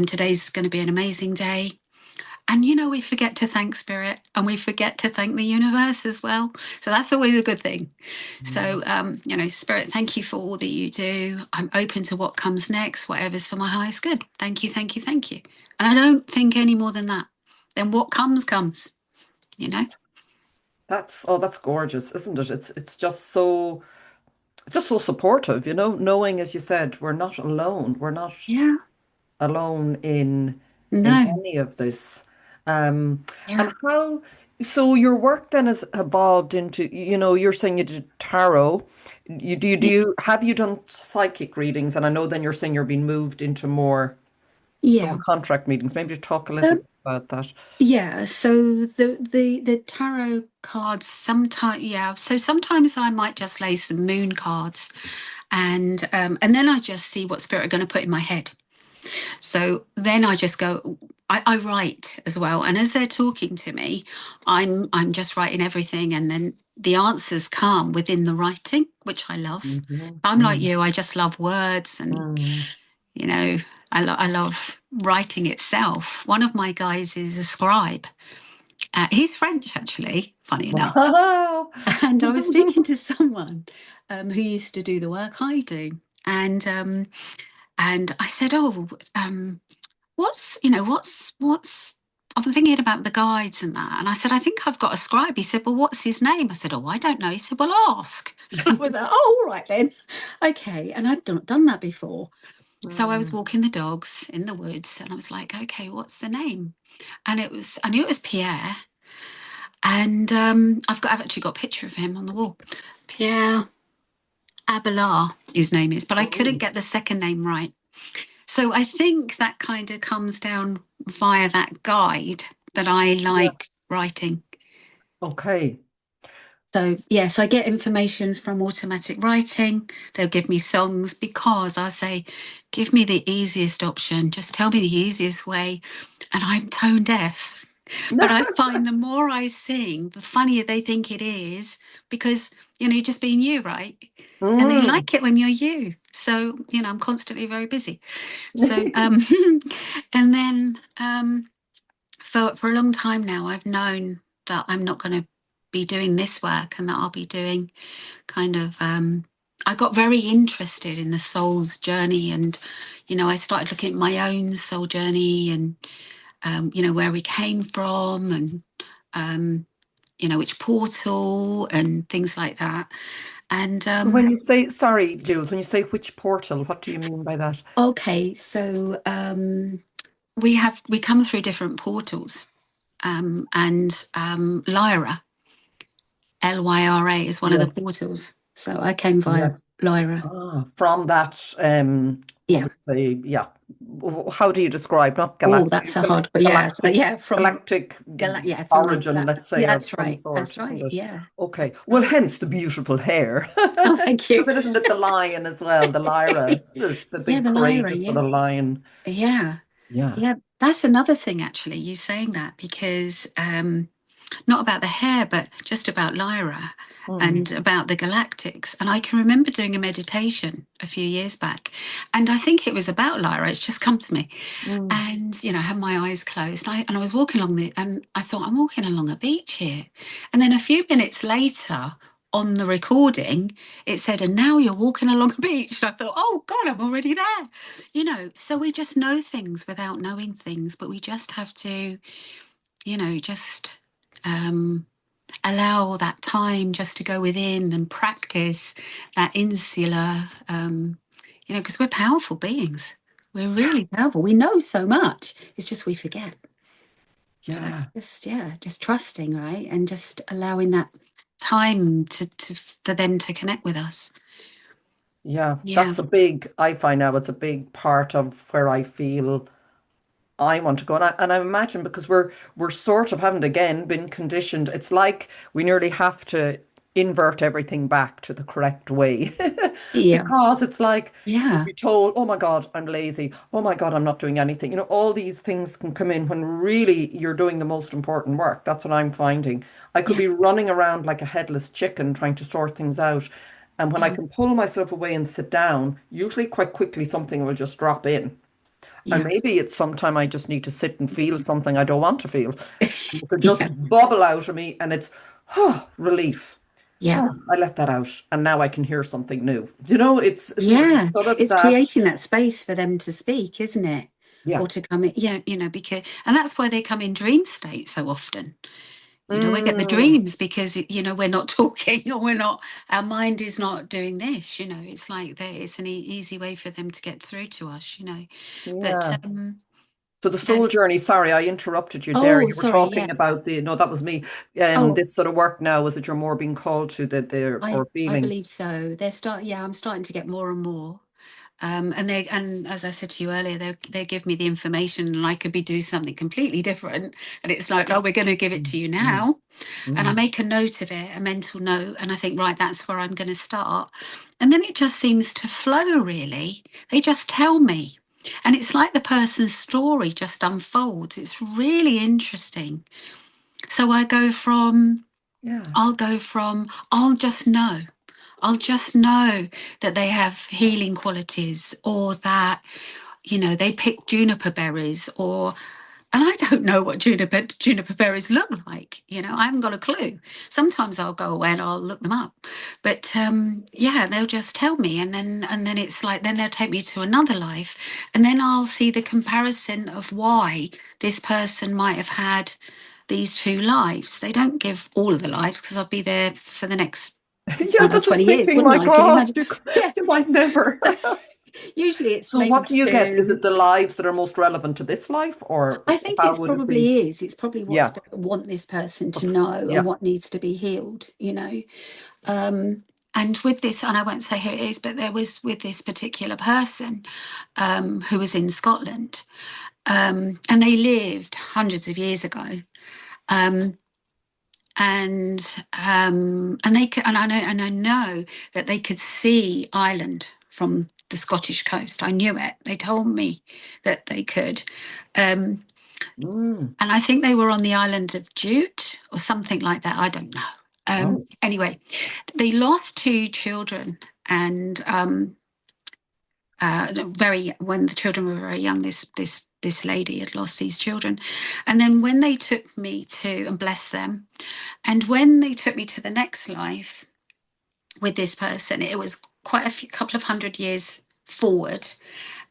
Today's going to be an amazing day. And we forget to thank Spirit, and we forget to thank the universe as well. So that's always a good thing. mm. So, Spirit, thank you for all that you do. I'm open to what comes next, whatever's for my highest good. Thank you, thank you, thank you. And I don't think any more than that. Then what comes, you know? That's gorgeous, isn't it? It's just so supportive, knowing, as you said, we're not alone. We're not Yeah. alone in No. any of this. Um, Yeah. and how, so your work then has evolved into, you're saying you did tarot. Yeah. Have you done psychic readings? And I know then you're saying you're being moved into more soul Yeah. contract meetings. Maybe talk a little Um, bit about that. yeah. So the tarot cards sometimes, yeah. So sometimes I might just lay some moon cards, and then I just see what spirit are going to put in my head. So then I just go, I write as well. And as they're talking to me, I'm just writing everything. And then the answers come within the writing, which I love. Mhm, I'm like mm, you, I just love words, and, mm. you know, I love writing itself. One of my guys is a scribe. He's French, actually, funny enough. Wow. And I was speaking to someone who used to do the work I do. And I said, "Oh, what's I'm thinking about the guides and that." And I said, "I think I've got a scribe." He said, "Well, what's his name?" I said, "Oh, I don't know." He said, "Well, ask." I was like, "Oh, all right then." Okay. And I'd not done that before. So I was Mm. walking the dogs in the woods, and I was like, "Okay, what's the name?" And I knew it was Pierre. And I've actually got a picture of him on the wall. Pierre Abelard, his name is, but I couldn't Oh, get the second name right. So I think that kind of comes down via that guide that I yeah. like writing. Okay. So, yes, I get information from automatic writing. They'll give me songs because I say, give me the easiest option. Just tell me the easiest way. And I'm tone deaf. But I find the more I sing, the funnier they think it is because, you're just being you, right? And they Mm. like it when you're you. So, I'm constantly very busy. So, and then for a long time now, I've known that I'm not going to be doing this work, and that I'll be doing kind of. I got very interested in the soul's journey, and I started looking at my own soul journey, and where we came from, and um, which portal and things like that. And When you say, sorry, Jules, when you say which portal, what do you mean by that? okay, so we come through different portals, and Lyra, Lyra is one of the Yes, portals. So I came via yes. Lyra. From that, Yeah. obviously, yeah. How do you describe, not Oh, that's a hard, but yeah, galactic, from galactic from a origin, let's say, yeah, of that's some right. sort, That's isn't right. it? Yeah. Okay. Well, hence the beautiful hair. Oh, thank you. Because isn't it the lion as well, the Lyra, isn't it? The Yeah, big the Lyra. courageous sort Yeah. of lion. Yeah. Yeah. Yeah. That's another thing, actually, you saying that, because not about the hair, but just about Lyra Mm, and about the galactics. And I can remember doing a meditation a few years back, and I think it was about Lyra. It's just come to me. mm, And, I had my eyes closed, and I was walking along and I thought, I'm walking along a beach here. And then a few minutes later, on the recording, it said, and now you're walking along a beach. And I thought, oh God, I'm already there. You know, so we just know things without knowing things, but we just have to, you know, just allow that time just to go within and practice that insular, you know, because we're powerful beings. We're really powerful. We know so much. It's just we forget. So it's Yeah. just, yeah, just trusting, right? And just allowing that time for them to connect with us. Yeah. Yeah. That's a big, I find now it's a big part of where I feel I want to go. And I imagine because we're sort of haven't again been conditioned. It's like we nearly have to invert everything back to the correct way. Yeah. Because it's like you'll Yeah. be told, oh my God, I'm lazy. Oh my God, I'm not doing anything. You know, all these things can come in when really you're doing the most important work. That's what I'm finding. I could Yeah. be running around like a headless chicken trying to sort things out. And when I Yeah. can pull myself away and sit down, usually quite quickly something will just drop in. And Yeah. maybe it's sometime I just need to sit and feel It's- something I don't want to feel. And it could just yeah. bubble out of me and it's, oh, relief. Yeah. Oh, I let that out. And now I can hear something new. You know, it's Yeah. sort of It's that. creating that space for them to speak, isn't it? Yeah. Or to come in, yeah, you know, because, and that's why they come in dream state so often. You know, we get the Mm, dreams because, you know, we're not talking or we're not, our mind is not doing this, you know, it's like it's an easy way for them to get through to us, you know. But yeah. So the soul there's, journey, sorry, I interrupted you there. oh, You were sorry, yeah. talking about the, no, that was me. Oh, This sort of work now is that you're more being called to the or I feeling. believe so. Yeah, I'm starting to get more and more. And as I said to you earlier, they give me the information and I could be doing something completely different. And it's like, oh, we're going to give it Mm, to you mm, now. And I mm. make a note of it, a mental note, and I think, right, that's where I'm going to start. And then it just seems to flow, really. They just tell me. And it's like the person's story just unfolds. It's really interesting. So Yeah. I'll go from, I'll just know. I'll just know that they have healing qualities or that, you know, they pick juniper berries or, and I don't know what juniper berries look like. You know, I haven't got a clue. Sometimes I'll go away and I'll look them up, but yeah, they'll just tell me, and then it's like then they'll take me to another life, and then I'll see the comparison of why this person might have had these two lives. They don't give all of the lives because I'll be there for the next Yeah, another that's just 20 years, thinking, wouldn't my I? Can you God, imagine? Yeah. you might never. Usually it's So maybe what do you get? Is it two. the lives that are most relevant to this life, or I think how it's would it be? probably is. It's probably what Yeah. spirit want this person to What's know and yeah. what needs to be healed, you know. And with this, and I won't say who it is, but there was with this particular person who was in Scotland, and they lived hundreds of years ago. Um, and they could, and I know that they could see Ireland from the Scottish coast. I knew it. They told me that they could. Um, Mm. and I think they were on the island of Jute or something like that. I don't know. Oh. Anyway, they lost two children, and very when the children were very young, this lady had lost these children, and then when they took me to and bless them, and when they took me to the next life with this person, it was quite couple of hundred years forward,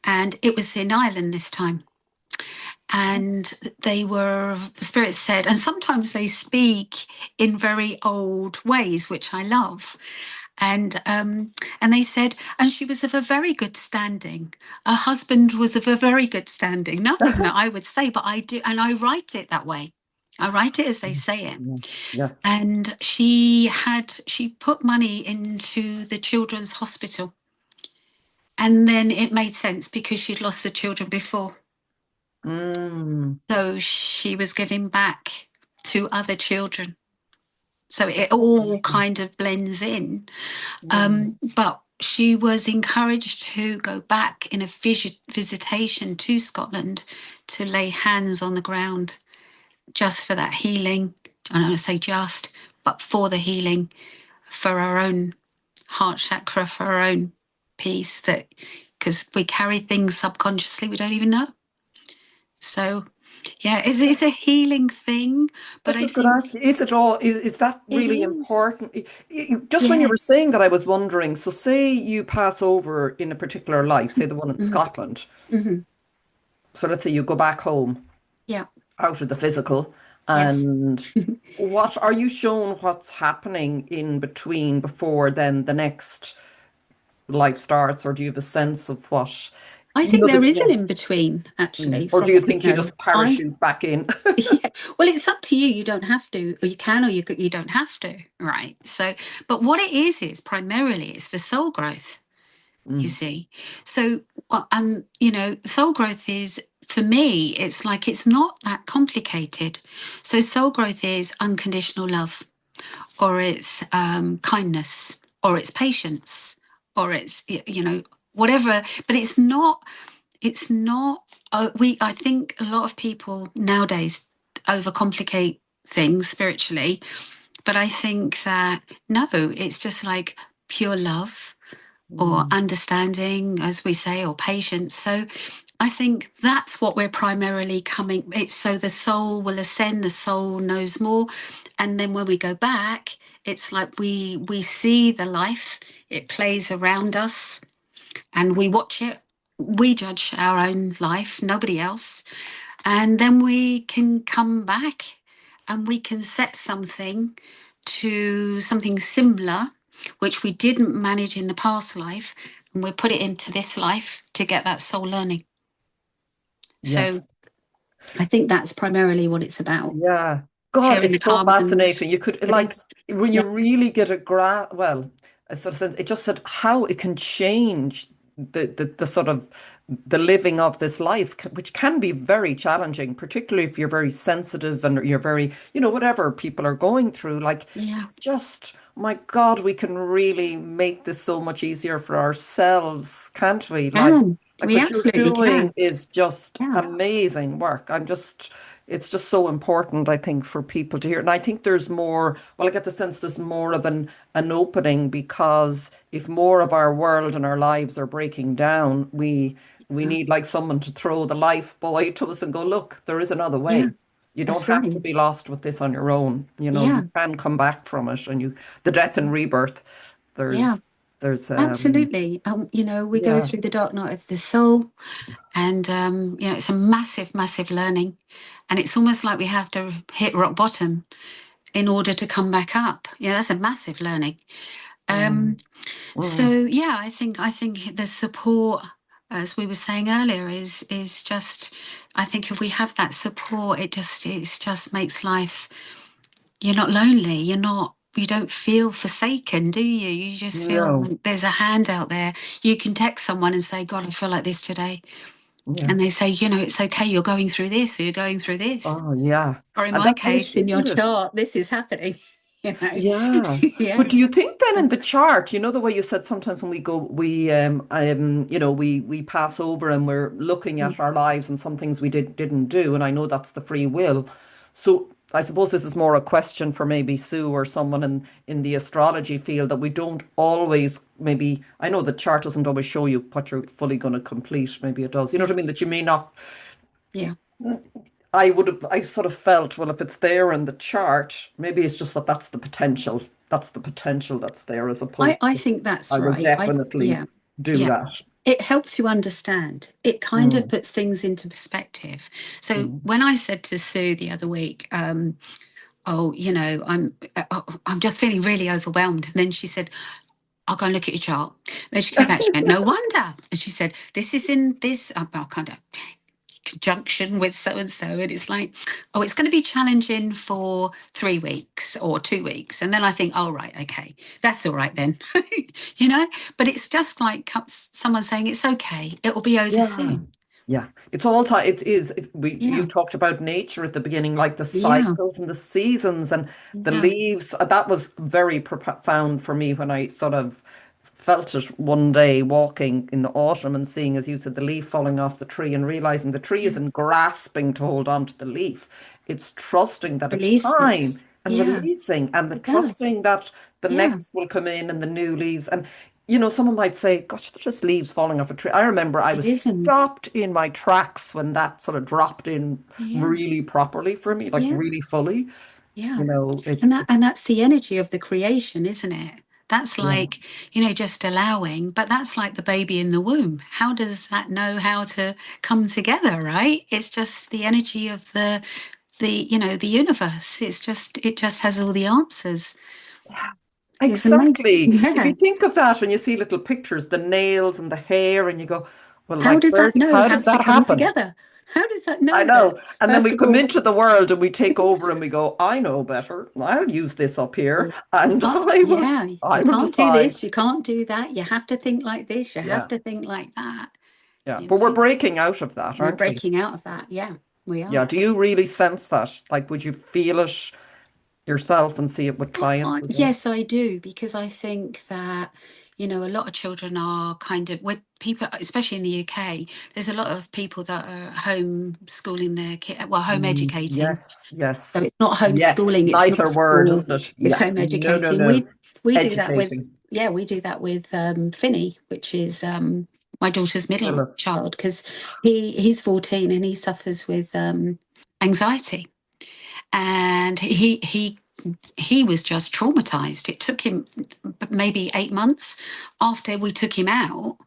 and it was in Ireland this time. And they were, spirits said, and sometimes they speak in very old ways, which I love. And they said, and she was of a very good standing. Her husband was of a very good standing. Nothing that I would say, but I do, and I write it that way. I write it as they say it. Yes. Yes. And she put money into the children's hospital, and then it made sense because she'd lost the children before. Mm. So she was giving back to other children. So it all kind of blends in. Mm. But she was encouraged to go back in a visitation to Scotland to lay hands on the ground just for that healing. I don't want to say just, but for the healing, for our own heart chakra, for our own peace, that because we carry things subconsciously we don't even know. So Yeah, it's a healing thing, I but was I just going to think ask you, is it all, is that it really is. important? Just when you were Yes. saying that, I was wondering, so say you pass over in a particular life, say the one in Hmm. Scotland. Hmm. So let's say you go back home Yeah. out of the physical, Yes. and what are you shown what's happening in between before then the next life starts, or do you have a sense of what, I you think know, there is an yeah. in between, actually, Or do from, you think you just I, parachute back in? yeah, well, it's up to you. You don't have to, or you can, or you don't have to, right? So, but what it is primarily it's the soul growth, you Mm, see. So, and soul growth is, for me, it's like it's not that complicated. So, soul growth is unconditional love, or it's kindness, or it's patience, or it's whatever. But it's not. It's not. We. I think a lot of people nowadays overcomplicate things spiritually, but I think that no, it's just like pure love or mm. understanding, as we say, or patience. So I think that's what we're primarily coming. It's so the soul will ascend, the soul knows more. And then when we go back, it's like we see the life, it plays around us and we watch it. We judge our own life, nobody else. And then we can come back and we can set something to something similar, which we didn't manage in the past life, and we put it into this life to get that soul learning. So Yes. I think that's primarily what it's about. Yeah. God, Hearing the it's so karma, and fascinating. You could, it like, is. when you Yeah. really get well, a sort of sense, it just said how it can change the sort of the living of this life, which can be very challenging, particularly if you're very sensitive and you're very, whatever people are going through. Like, Yeah. it's just, my God, we can really make this so much easier for ourselves, can't we? Can. Like We what you're absolutely doing can. is just Yeah. amazing work. It's just so important, I think, for people to hear. And I think there's more, well, I get the sense there's more of an opening because if more of our world and our lives are breaking down, we Yeah. need like someone to throw the life buoy to us and go, look, there is another Yeah. way. You don't That's have to right. be lost with this on your own. Yeah. You can come back from it and the death and rebirth, Yeah. there's Absolutely. We go yeah. through the dark night of the soul, and it's a massive, massive learning, and it's almost like we have to hit rock bottom in order to come back up. Yeah, that's a massive learning. Mm, Um, so mm. yeah, I think the support, as we were saying earlier, is just. I think if we have that support, it just makes life. You're not lonely. You don't feel forsaken, do you? You just feel No. like there's a hand out there. You can text someone and say, God, I feel like this today. Yeah. And they say, it's okay, you're going through this, or you're going through this. Oh, yeah. Or in And my that's it, case, in your isn't it? chart, this is happening. you know. Yeah. But Yeah. do you think then in the chart, the way you said sometimes when we go, we pass over and we're looking Mm. at our lives and some things we didn't do, and I know that's the free will. So I suppose this is more a question for maybe Sue or someone in the astrology field that we don't always maybe I know the chart doesn't always show you what you're fully going to complete. Maybe it does. You know what Yeah. I mean? That you may not Yeah. I sort of felt, well, if it's there in the chart, maybe it's just that that's the potential. That's the potential that's there as opposed I to think that's I will right. definitely Yeah. do Yeah. that. It helps you understand. It kind of Mm, puts things into perspective. So mm. when I said to Sue the other week, oh, I'm just feeling really overwhelmed. And then she said, I'll go and look at your chart. Then she came back, she went, no wonder. And she said, this is in this kind of conjunction with so and so. And it's like, oh, it's going to be challenging for 3 weeks or 2 weeks. And then I think, oh, right, okay, that's all right then. you know, but it's just like someone saying, it's okay, it will be over Yeah. soon. Yeah. It's all time. It is. You Yeah. talked about nature at the beginning, like the Yeah. cycles and the seasons and the Yeah. leaves. That was very profound for me when I sort of felt it one day walking in the autumn and seeing, as you said, the leaf falling off the tree and realizing the tree Yeah. isn't grasping to hold on to the leaf. It's trusting that it's time Releases. and Yeah. releasing and the It does. trusting that the Yeah. next will come in and the new leaves. And someone might say, gosh, they're just leaves falling off a tree. I remember I It was isn't. stopped in my tracks when that sort of dropped in Yeah, really properly for me, like yeah, really fully. yeah. And It's, that's the energy of the creation, isn't it? That's yeah, like, just allowing, but that's like the baby in the womb. How does that know how to come together, right? It's just the energy of the universe. It just has all the answers. It's amazing. exactly. If Yeah. you think of that when you see little pictures, the nails and the hair, and you go, well, How like, does that know how how does to that come happen? together? How does that I know that? know. And then First we of come all, into the world and we take over and we go, I know better. I'll use this up here well, you and can't, yeah, I you will can't do decide. this, you can't do that. You have to think like this, you have Yeah. to think like that, Yeah. you But we're know. breaking out of that, We're aren't we? breaking out of that. Yeah, we Yeah. are. Do you really sense that? Like, would you feel it yourself and see it with clients as well? Yes, I do, because I think that, a lot of children are kind of, with people, especially in the UK, there's a lot of people that are homeschooling their kid, well, home educating. Yes, So yes, it's not yes. homeschooling, it's not Nicer word, school, isn't it? it's home Yes. No, no, educating. no. We do that with, Educating. yeah, we do that with Finney, which is my daughter's middle Phyllis. child, because he's 14 and he suffers with anxiety. And he was just traumatized. It took him maybe 8 months after we took him out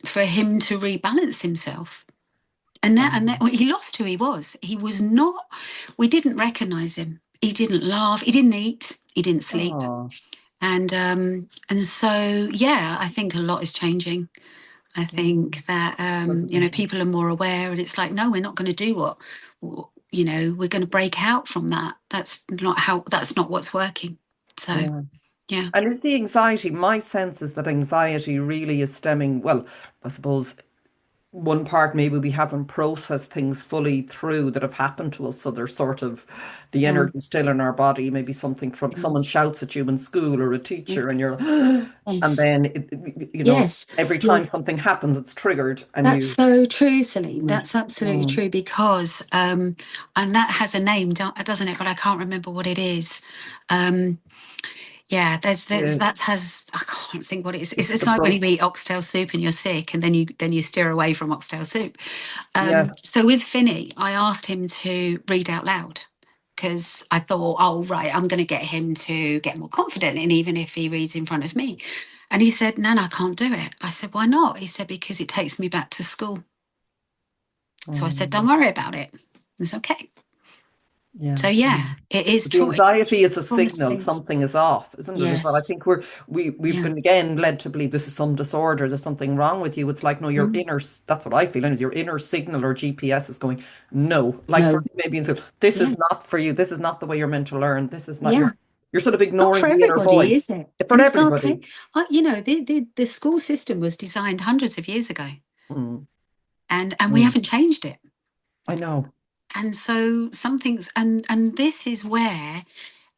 for him to rebalance himself. And that he lost who he was. He was not. We didn't recognize him. He didn't laugh. He didn't eat. He didn't sleep. Oh, And so yeah, I think a lot is changing. I mm, think that resonating. people are more aware, and it's like, no, we're not going to do we're going to break out from that. That's not what's working. So Yeah. yeah. And is the anxiety, my sense is that anxiety really is stemming, well, I suppose one part maybe we haven't processed things fully through that have happened to us. So there's sort of the Yeah, energy still in our body, maybe something from yeah, someone shouts at you in school or a yeah. teacher, and you're, and Yes, then, yes. every You're time something happens, it's triggered and That's you, so true, Celine. mm, That's absolutely mm, true, because and that has a name, doesn't it? But I can't remember what it is. Um, yeah, yeah, that has, I can't think what it is. it's It's the like when you broke. eat oxtail soup and you're sick, and then you steer away from oxtail soup. Yes. So with Finney, I asked him to read out loud, because I thought, oh right, I'm going to get him to get more confident, and even if he reads in front of me. And he said, no, I can't do it. I said, why not? He said, because it takes me back to school. So I said, don't Mm, worry about it. It's okay. yeah. So yeah, it is The true. anxiety is a Trauma signal space. something is off, isn't it? As well, I Yes. think we've Yeah. been again led to believe this is some disorder, there's something wrong with you. It's like, no, your Mm. inner, that's what I feel, is your inner signal or GPS is going, no. Like for No. me, maybe in school, this Yeah. is not for you. This is not the way you're meant to learn. This is not Yeah. you're sort of Not ignoring for the inner everybody, voice. is it? For Exactly. everybody. The school system was designed hundreds of years ago, Mm, and we mm, haven't changed it. I know. And so some things, and this is where,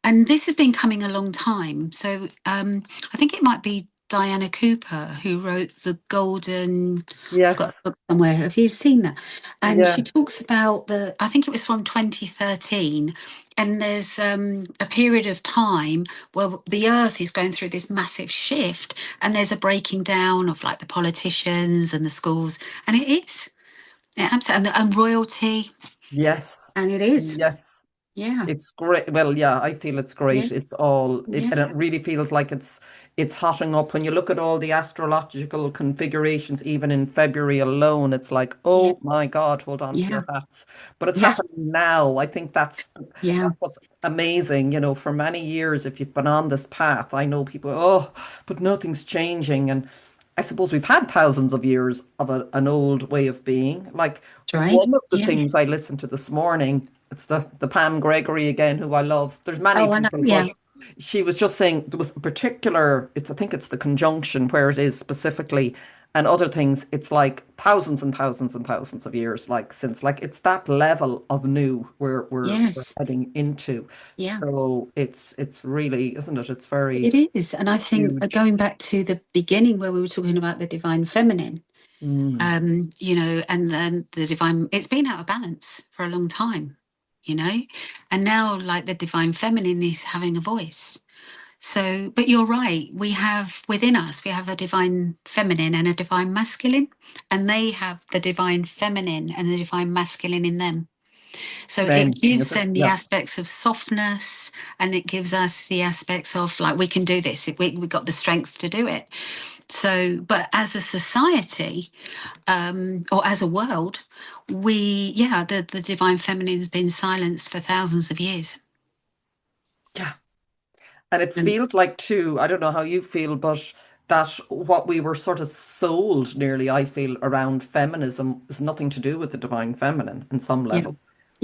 and this has been coming a long time. So I think it might be Diana Cooper who wrote the Golden. I've got a Yes. book somewhere. Have you seen that? And she Yeah. talks about I think it was from 2013, and there's a period of time where the Earth is going through this massive shift, and there's a breaking down of like the politicians and the schools, and it is, yeah, absolutely, and royalty, Yes. and it is, Yes. yeah, It's great. Well, yeah, I feel it's yeah, great. It's all it, yeah, and it really feels like it's hotting up. When you look at all the astrological configurations, even in February alone, it's like, yeah, oh my God, hold on to yeah, your hats. But it's yeah, happening now. I think yeah, that's what's amazing. For many years, if you've been on this path, I know people, oh, but nothing's changing. And I suppose we've had thousands of years of an old way of being. Like that's right, one of the yeah. things I listened to this morning, it's the Pam Gregory again, who I love. There's many Oh, I know, people, but yeah, she was just saying there was a particular, I think it's the conjunction where it is specifically, and other things, it's like thousands and thousands and thousands of years, like since, like it's that level of new we're yes, heading into. yeah. So it's really, isn't it? It's very It is. And I think huge. going back to the beginning where we were talking about the divine feminine, Mm, and then the divine, it's been out of balance for a long time, you know, and now like the divine feminine is having a voice. So, but you're right. We have within us, we have a divine feminine and a divine masculine, and they have the divine feminine and the divine masculine in them. So it Same, gives is it? them the Yeah. aspects of softness, and it gives us the aspects of like, we can do this. We got the strength to do it. So, but as a society, or as a world, the divine feminine has been silenced for thousands of years. Yeah. And it And feels like too, I don't know how you feel, but that what we were sort of sold nearly, I feel, around feminism is nothing to do with the divine feminine in some yeah, level.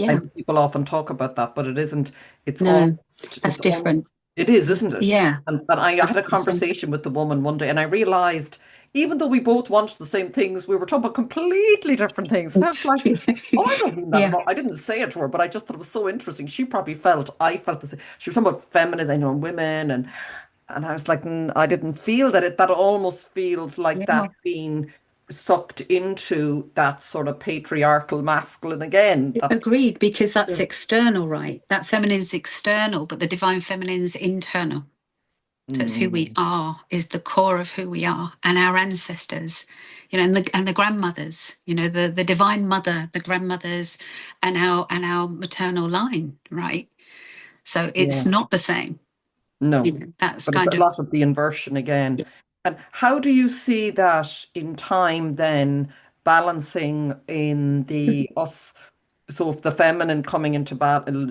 I yeah, know people often talk about that, but it isn't. no, that's It's different. almost, it is, isn't it? Yeah, And I had a 100%. conversation with the woman one day, and I realized even though we both wanted the same things, we were talking about completely different things. And I was like, oh, I don't mean that at Yeah, all. I didn't say it to her, but I just thought it was so interesting. She probably felt, I felt the same. She was talking about feminism, I know, and women, and I was like, I didn't feel that that almost feels like yeah. that being sucked into that sort of patriarchal masculine again. That, Agreed, because yeah. that's external, right? That feminine's external, but the divine feminine's internal. So it's who we Mm, are, is the core of who we are, and our ancestors, and the grandmothers, the divine mother, the grandmothers, and our maternal line, right? So it's yeah, not the same. no, That's but it's kind a of lot of the inversion again. And how do you see that in time then balancing in the us? So if the feminine coming into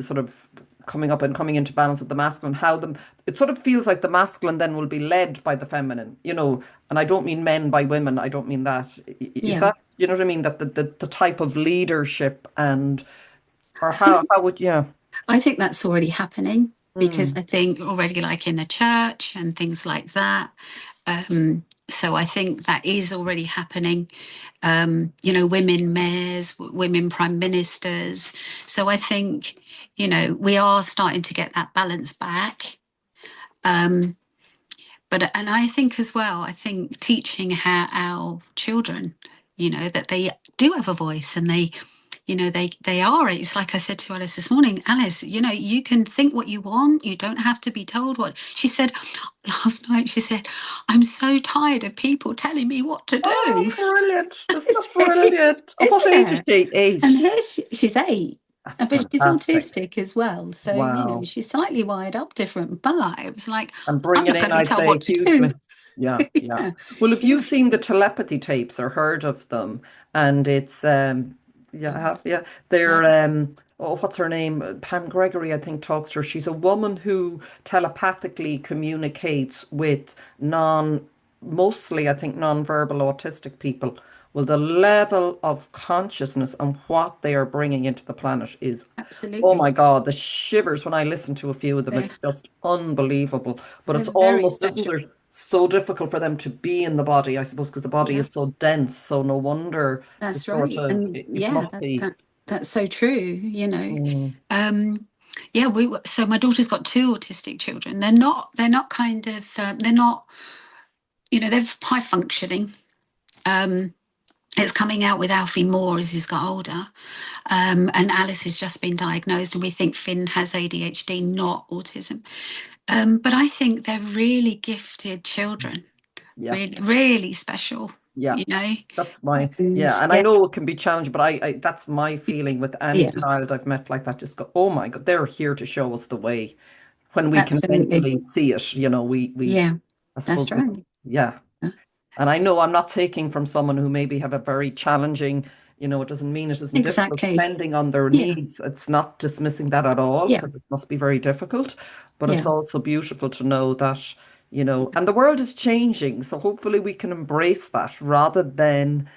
sort of coming up and coming into balance with the masculine, how them it sort of feels like the masculine then will be led by the feminine, and I don't mean men by women, I don't mean that. Is yeah. that, you know what I mean? That the type of leadership and or I think how would, yeah. I think that's already happening because Mm, I think already like in the church and things like that. So I think that is already happening. Women mayors, women prime ministers. So I think, we are starting to get that balance back. Um, and I think as well, I think teaching how our children, that they do have a voice and they are. It's like I said to Alice this morning, Alice, you can think what you want. You don't have to be told what. She said last night, she said, I'm so tired of people telling me what to oh, do. brilliant. Isn't that brilliant? And what Isn't age is it? she? And 8. here she's 8. That's But she's fantastic. autistic as well. So, Wow. she's slightly wired up different. But it was like, And I'm bringing not in, going to be I'd told say, what to do. hugely. Yeah, yeah. Yeah. Well, have you Yeah. seen the telepathy tapes or heard of them? And it's yeah, I have, yeah. Yeah. They're oh, what's her name? Pam Gregory, I think, talks to her. She's a woman who telepathically communicates with mostly, I think, non-verbal autistic people. Well, the level of consciousness and what they are bringing into the planet is, oh my Absolutely. God, the shivers when I listen to a few of them. They're, It's just unbelievable. But they're it's very almost, isn't special. there, so difficult for them to be in the body, I suppose, because the body Yeah. is so dense. So no wonder That's it's sort right. of, And it yeah, must be. that's so true. Mm, Um, yeah, so my daughter's got 2 autistic children. They're not kind of, they're not, they're high functioning. Um, it's coming out with Alfie more as he's got older. And Alice has just been diagnosed, and we think Finn has ADHD, not autism. But I think they're really gifted children, yeah, really, really special, yeah. you know. That's my, And yeah. And I yeah, know it can be challenging, but that's my feeling with any yeah, child I've met like that. Just go, oh my God, they're here to show us the way. When we can absolutely. mentally see it, Yeah, I suppose, that's right. yeah. And I know I'm not taking from someone who maybe have a very challenging, it doesn't mean it isn't difficult Exactly. depending on their Yeah, needs. It's not dismissing that at all yeah, because it must be very difficult. But it's yeah, also beautiful to know that, and the world is changing. So hopefully we can embrace that rather than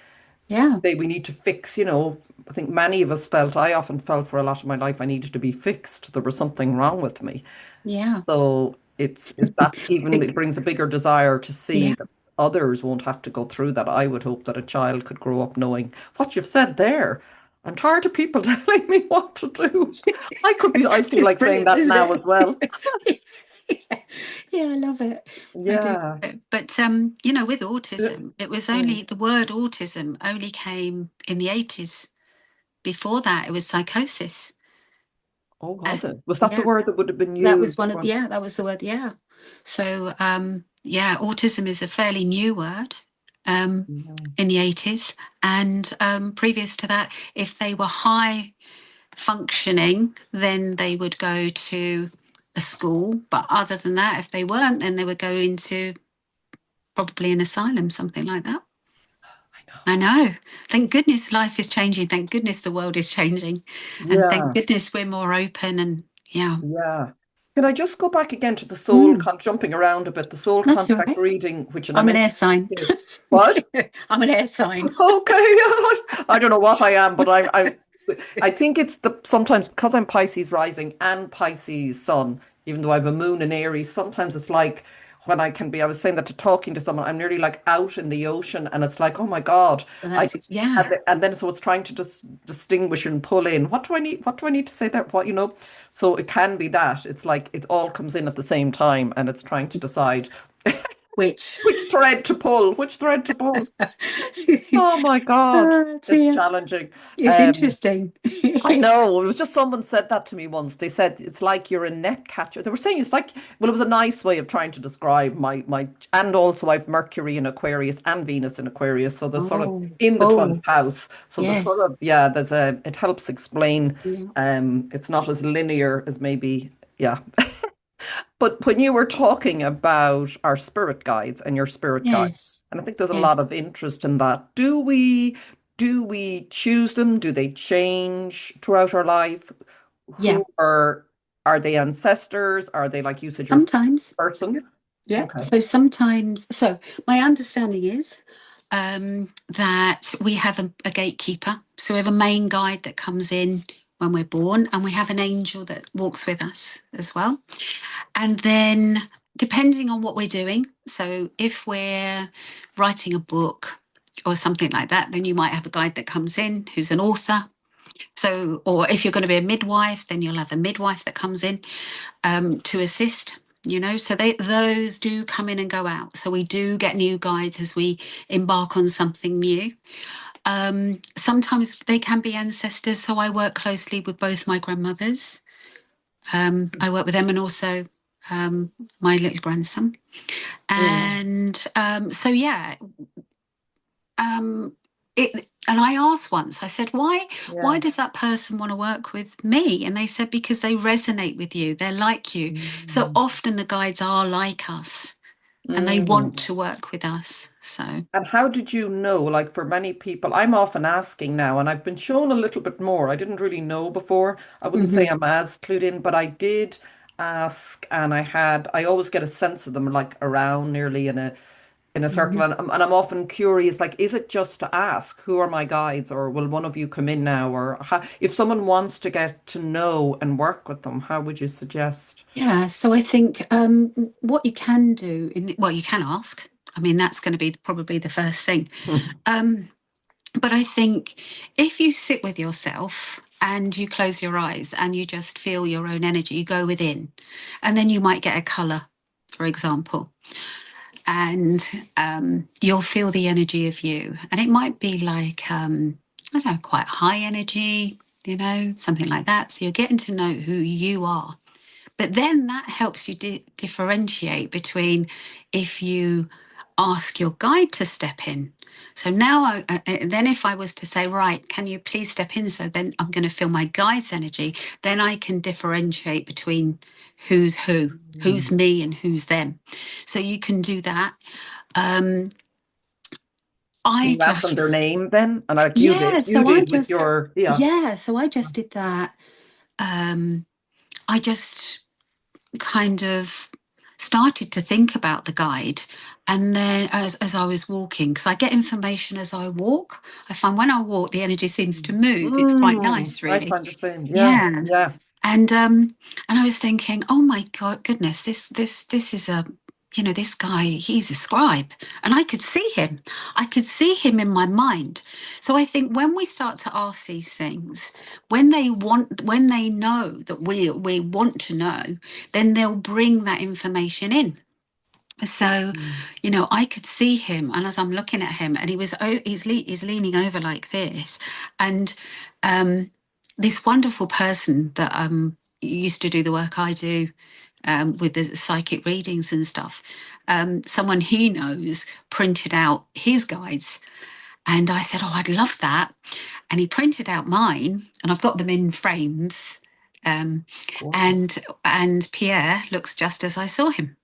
yeah, say we need to fix, I think many of us I often felt for a lot of my life I needed to be fixed. There was something wrong with me. yeah. So it's that even it brings a bigger desire to see Yeah. that others won't have to go through that. I would hope that a child could grow up knowing what you've said there. I'm tired of people telling me what to do. I feel It's like saying brilliant, that isn't now as well. it? Yeah, I love it. I do. Yeah. But with autism, it was Mm. only the word autism only came in the 80s. Before that, it was psychosis. Oh, Uh, was it? Was that the yeah, word that would have been that was used? one of, yeah, that was the word, yeah. So, yeah, autism is a fairly new word Yeah. in the 80s. And previous to that, if they were high functioning, then they would go to a school. But other than that, if they weren't, then they would go into probably an asylum, something like that. I know. I know. Thank goodness life is changing. Thank goodness the world is changing. And thank Yeah. goodness we're more open and yeah. Yeah. Can I just go back again to the Mm, jumping around a bit, the soul that's all contract right. reading, which, and I I'm an mentioned, air sign. what? I'm an air sign. Okay, I don't know what I am, but I think it's the sometimes because I'm Pisces rising and Pisces sun, even though I have a moon in Aries, sometimes it's like when I can be, I was saying that to talking to someone, I'm nearly like out in the ocean and it's like, oh my God, And I yeah. and then so it's trying to just distinguish and pull in. What do I need? What do I need to say there? What, you know? So it can be that. It's like it all comes in at the same time and it's trying to decide Which which thread to pull, which thread to pull. Oh my God, it's dear. challenging. It's Um, interesting. I know. It was just someone said that to me once. They said it's like you're a net catcher. They were saying it's like, well, it was a nice way of trying to describe and also I've Mercury in Aquarius and Venus in Aquarius, so there's sort of Oh, in the 12th oh, house. So there's sort yes. of, yeah, there's a, it helps explain. Yeah. It's not as linear as maybe, yeah. But when you were talking about our spirit guides and your spirit guide, Yes. and I think there's a lot Yes. of interest in that. Do we choose them? Do they change throughout our life? Yeah. Are they ancestors? Are they like you said, your Sometimes. person? Yeah. Okay. So sometimes, so my understanding is that we have a gatekeeper. So we have a main guide that comes in when we're born, and we have an angel that walks with us as well. And then, depending on what we're doing, so if we're writing a book or something like that, then you might have a guide that comes in who's an author. So, or if you're going to be a midwife, then you'll have the midwife that comes in to assist. So those do come in and go out. So we do get new guides as we embark on something new. Sometimes they can be ancestors. So I work closely with both my grandmothers. I work with them and also my little grandson. Mm, And so, yeah, um, and I asked once, I said, why yeah. does that person want to work with me? And they said, because they resonate with you, they're like you. So Mm, often the guides are like us and they want mm. to work with us. So, And how did you know? Like for many people, I'm often asking now, and I've been shown a little bit more. I didn't really know before. I wouldn't say mhm, I'm as clued in, but I did ask, and I always get a sense of them like around nearly in a circle, mhm. and I'm often curious, like, is it just to ask, who are my guides, or will one of you come in now, or if someone wants to get to know and work with them, how would you suggest? Yeah. So I think what you can do, well, you can ask. I mean, that's going to be probably the first thing. Um, But I think if you sit with yourself and you close your eyes and you just feel your own energy, you go within, and then you might get a color, for example, and you'll feel the energy of you. And it might be like, I don't know, quite high energy, something like that. So you're getting to know who you are. But then that helps you differentiate between if you ask your guide to step in. So now, then if I was to say, right, can you please step in? So then I'm going to feel my guide's energy. Then I can differentiate between who's who, who's Mm. me and who's them. So you can do that. Um, Can I you ask them their just, name then? And like yeah, you so I did with just, your, yeah. yeah, so I just did that. Um, I just kind of started to think about the guide. And then as I was walking, because I get information as I walk, I find when I walk, the energy seems to move. It's quite nice, I really. find the same. Yeah, Yeah. yeah. And I was thinking, oh my God, goodness, this is this guy, he's a scribe. And I could see him. I could see him in my mind. So I think when we start to ask these things, when they know that we want to know, then they'll bring that information in. So, Mm. I could see him, and as I'm looking at him, and he's leaning over like this, and um, this wonderful person that used to do the work I do with the psychic readings and stuff, someone he knows printed out his guides. And I said, "Oh, I'd love that." And he printed out mine, and I've got them in frames. Um, Gorgeous. and Pierre looks just as I saw him.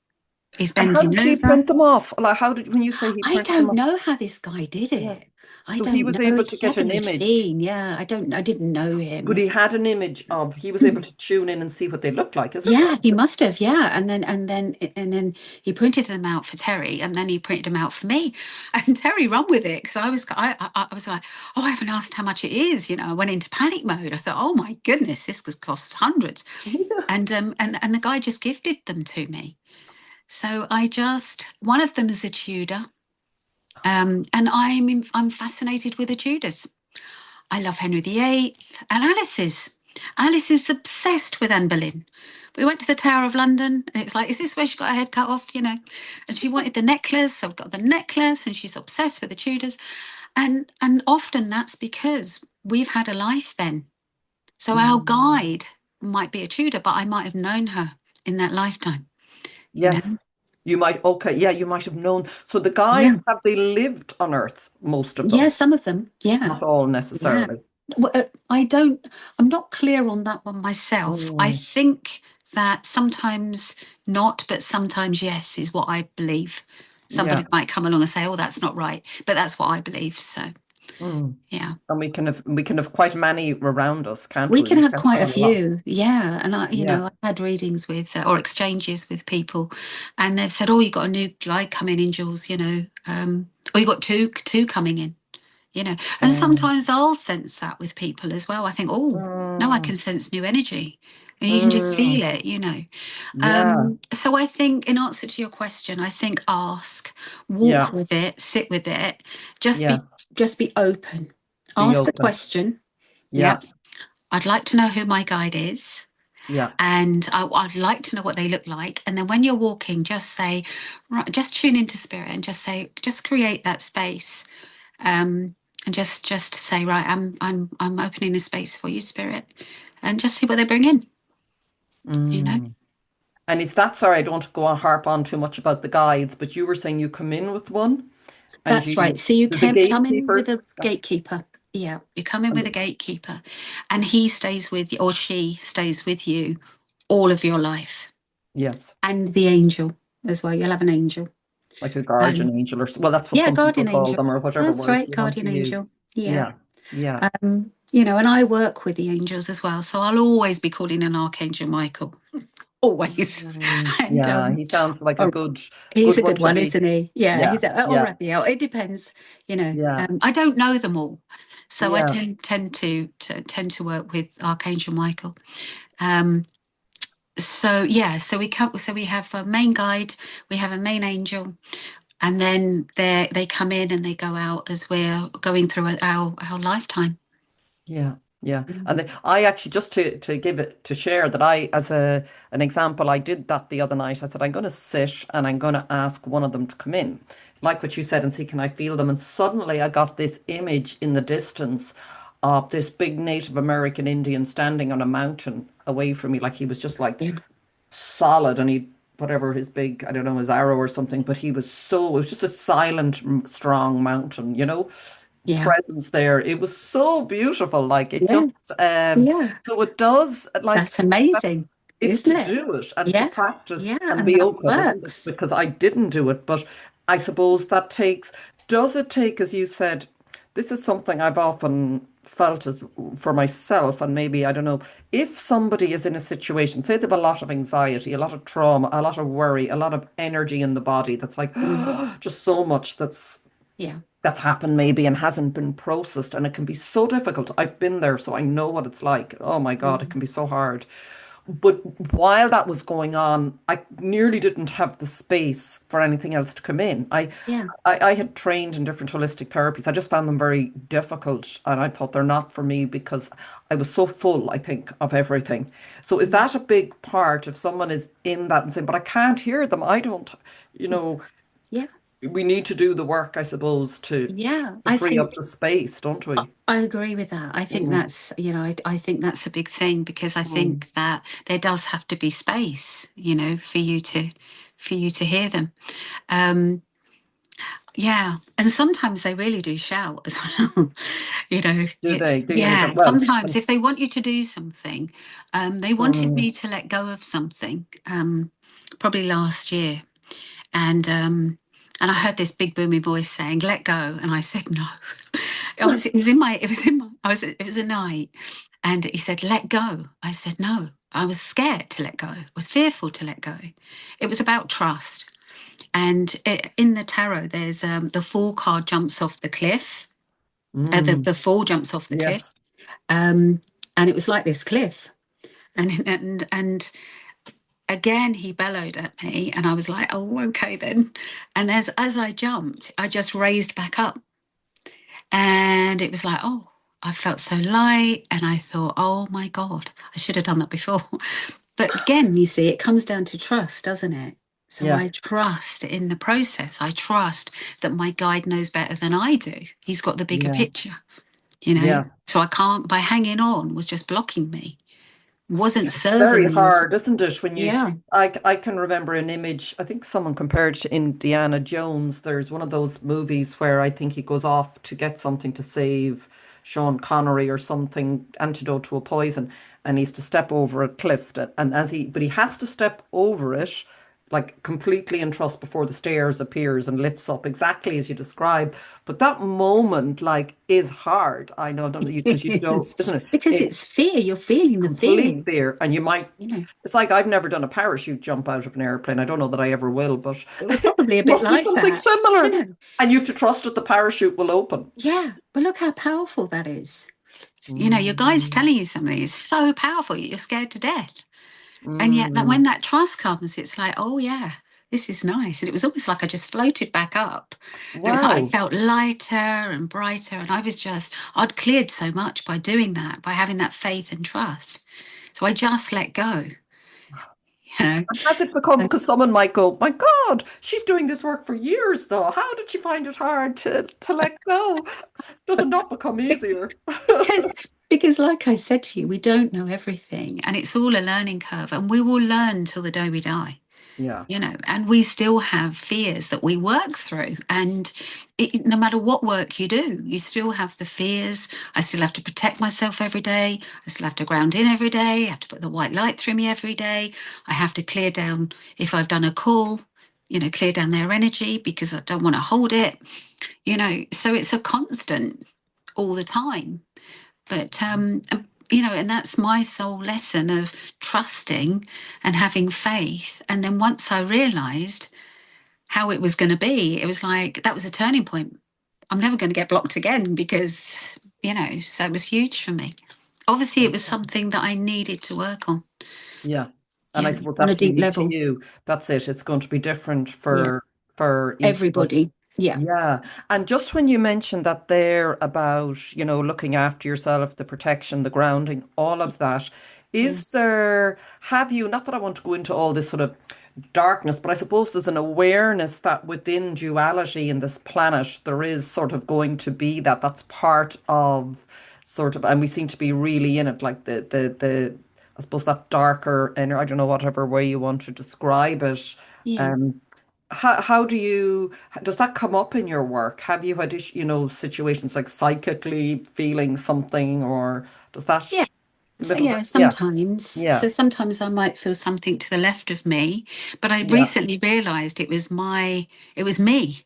He's And how bending did he over. print them off? Like, how did, when you say he I printed them don't off? know how this guy did Yeah. it. I So he don't was know. able to He get had a an image, machine. Yeah, I don't. I didn't know but him. he had an image of, he was able to tune in and see what they looked like. Is it Yeah, he right? must have. Yeah, and then he printed them out for Terry, and then he printed them out for me, and Terry run with it because I was like, "Oh, I haven't asked how much it is." I went into panic mode. I thought, "Oh my goodness, this could cost hundreds," and the guy just gifted them to me. So one of them is a Tudor, and I'm fascinated with the Tudors. I love Henry VIII and Alice's. Alice is obsessed with Anne Boleyn. We went to the Tower of London, and it's like, is this where she got her head cut off? And she wanted the necklace, so we got the necklace, and she's obsessed with the Tudors. And often that's because we've had a life then. So our Mm. guide might be a Tudor, but I might have known her in that lifetime. You know? Yes. You might, okay, yeah, you might have known. So the Yeah, guides, have they lived on Earth, most of yeah. them? Some of them. Yeah, Not all yeah. necessarily. Well, I don't, I'm not clear on that one myself. I Mm. think that sometimes not, but sometimes yes, is what I believe. Yeah. Somebody might come along and say, "Oh, that's not right," but that's what I believe. So, Mm. yeah. And we can have quite many around us, can't We we? can We have can quite have a a lot. few, yeah. And Yeah. I had readings with or exchanges with people, and they've said, "Oh, you got a new guy coming in, Jules. Or you got two coming in." And Mm. sometimes I'll sense that with people as well. I think, "Oh, no, I Mm. can sense new energy," and you can just Mm. feel it. Yeah. So I think, in answer to your question, I think ask, walk Yeah. with it, sit with it, just be Yes. just be open. Be Ask the open. question. Yeah. Yep. I'd like to know who my guide is. Yeah. And I'd like to know what they look like. And then when you're walking, just say, right, just tune into spirit and just say, just create that space. And just say, right, I'm opening a space for you, spirit, and just see what they bring in. You know. Mm. And is that, sorry, I don't want to go on harp on too much about the guides, but you were saying you come in with one and That's right. you, So you the can come in with gatekeepers. a gatekeeper. Yeah, you come in And with a gatekeeper, and he stays with you, or she stays with you all of your life, yes, and the angel as well. You'll have an angel. like a guardian Um, angel, or well, that's what yeah, some people guardian call angel. them, or whatever That's words right, you want to guardian use. angel. Yeah. Yeah. Yeah. And I work with the angels as well, so I'll always be calling an Archangel Michael, always. Mm. And Yeah. He sounds like a oh, good, he's good a one good to one, be. isn't he? Yeah, Yeah. he's a or Yeah. Raphael. It depends. Yeah. I don't know them all, so I Yeah. tend to work with Archangel Michael. Um, so we have a main guide, we have a main angel, and then they come in and they go out as we're going through our lifetime. Yeah, yeah. And Mhm. I actually, just to give it to share that, I, as an example, I did that the other night. I said I'm going to sit and I'm going to ask one of them to come in, like what you said, and see, can I feel them? And suddenly I got this image in the distance of this big Native American Indian standing on a mountain away from me, like he was just like Yeah. solid, and he, whatever his big, I don't know, his arrow or something, but he was so, it was just a silent, strong mountain, Yeah. presence there. It was so beautiful. Like it just, Yes. Yeah. so it does, like, That's amazing, it's isn't to it? do it and to Yeah. practice Yeah. and And be that open, isn't it? works. Because I didn't do it, but I suppose that takes, does it take, as you said, this is something I've often felt as for myself, and maybe, I don't know, if somebody is in a situation, say they have a lot of anxiety, a lot of trauma, a lot of worry, a lot of energy in the body, that's like Mm. just so much Yeah. that's happened maybe and hasn't been processed, and it can be so difficult. I've been there, so I know what it's like. Oh my God, it Mm. can be so hard. But while that was going on, I nearly didn't have the space for anything else to come in. Yeah. I had trained in different holistic therapies. I just found them very difficult, and I thought they're not for me because I was so full, I think, of everything. So is Mm. that a big part if someone is in that and saying, but I can't hear them? I don't, you know, Yeah. we need to do the work, I suppose, Yeah, to I free up think the space, don't we? I agree with that. I think Mm, that's, I think that's a big thing, because I mm. think that there does have to be space, for you to hear them. Um, yeah, and sometimes they really do shout as well. Do they? Do you need to? Yeah, Well, sometimes if they want you to do something, they wanted mm, me to let go of something, probably last year. And I heard this big booming voice saying, "Let go," and I said, "No." It was a night, and he said, "Let go." I said, "No." I was scared to let go. I was fearful to let go. It was about trust. And in the tarot, there's the Fool card jumps off the cliff. mm, The Fool jumps off the cliff, yes, um, and it was like this cliff. And again, he bellowed at me, and I was like, "Oh, okay then." And as I jumped, I just raised back up, and it was like, "Oh." I felt so light, and I thought, "Oh my God, I should have done that before." But again, you see, it comes down to trust, doesn't it? So yeah, I trust in the process. I trust that my guide knows better than I do. He's got the bigger yeah, picture. yeah. So I can't, by hanging on, was just blocking me, wasn't It's very serving me. hard, isn't it? When you, Yeah. I can remember an image, I think someone compared it to Indiana Jones. There's one of those movies where I think he goes off to get something to save Sean Connery or something, antidote to a poison, and he's to step over a cliff. And but he has to step over it like completely in trust before the stairs appears and lifts up exactly as you describe. But that moment, like, is hard. I know, don't you? Because you don't, isn't it? Because It's it's fear. You're feeling the complete fear, fear, and you might. you know. It's like I've never done a parachute jump out of an airplane. I don't know that I ever will, but It was probably a it bit must be like something that. similar. You know. And you have to trust that the parachute will open. Yeah. But look how powerful that is. Your guide's Mm, telling you something is so powerful, you're scared to death. And yet that when mm. that trust comes, it's like, oh yeah, this is nice. And it was almost like I just floated back up. And it was like I Wow. felt lighter and brighter. And I'd cleared so much by doing that, by having that faith and trust. So I just let go, you know. And has it become, So, because someone might go, my God, she's doing this work for years though. How did she find it hard to let go? Does it not become easier? because because like I said to you, we don't know everything, and it's all a learning curve, and we will learn till the day we die. Yeah. And we still have fears that we work through. And no matter what work you do, you still have the fears. I still have to protect myself every day. I still have to ground in every day. I have to put the white light through me every day. I have to clear down, if I've done a call, clear down their energy because I don't want to hold it. So it's a constant all the time. But and that's my soul lesson of trusting and having faith. And then once I realized how it was going to be, it was like that was a turning point. I'm never going to get blocked again because so it was huge for me. Obviously, it was something that I needed to work on. Yeah. And I Yeah, suppose on a that's deep unique to level. you. That's it. It's going to be different Yeah, for each of us. everybody. Yeah. Yeah. And just when you mentioned that there about, looking after yourself, the protection, the grounding, all of that, Yes. have you, not that I want to go into all this sort of darkness, but I suppose there's an awareness that within duality in this planet, there is sort of going to be that's part of sort of, and we seem to be really in it, like I suppose that darker, and I don't know, whatever way you want to describe it. Yeah. Um, how does that come up in your work? Have you had, situations like psychically feeling something, or does that Yeah. So little bit? yeah, Yeah, sometimes. yeah, So sometimes I might feel something to the left of me, but I yeah. recently realized it was me,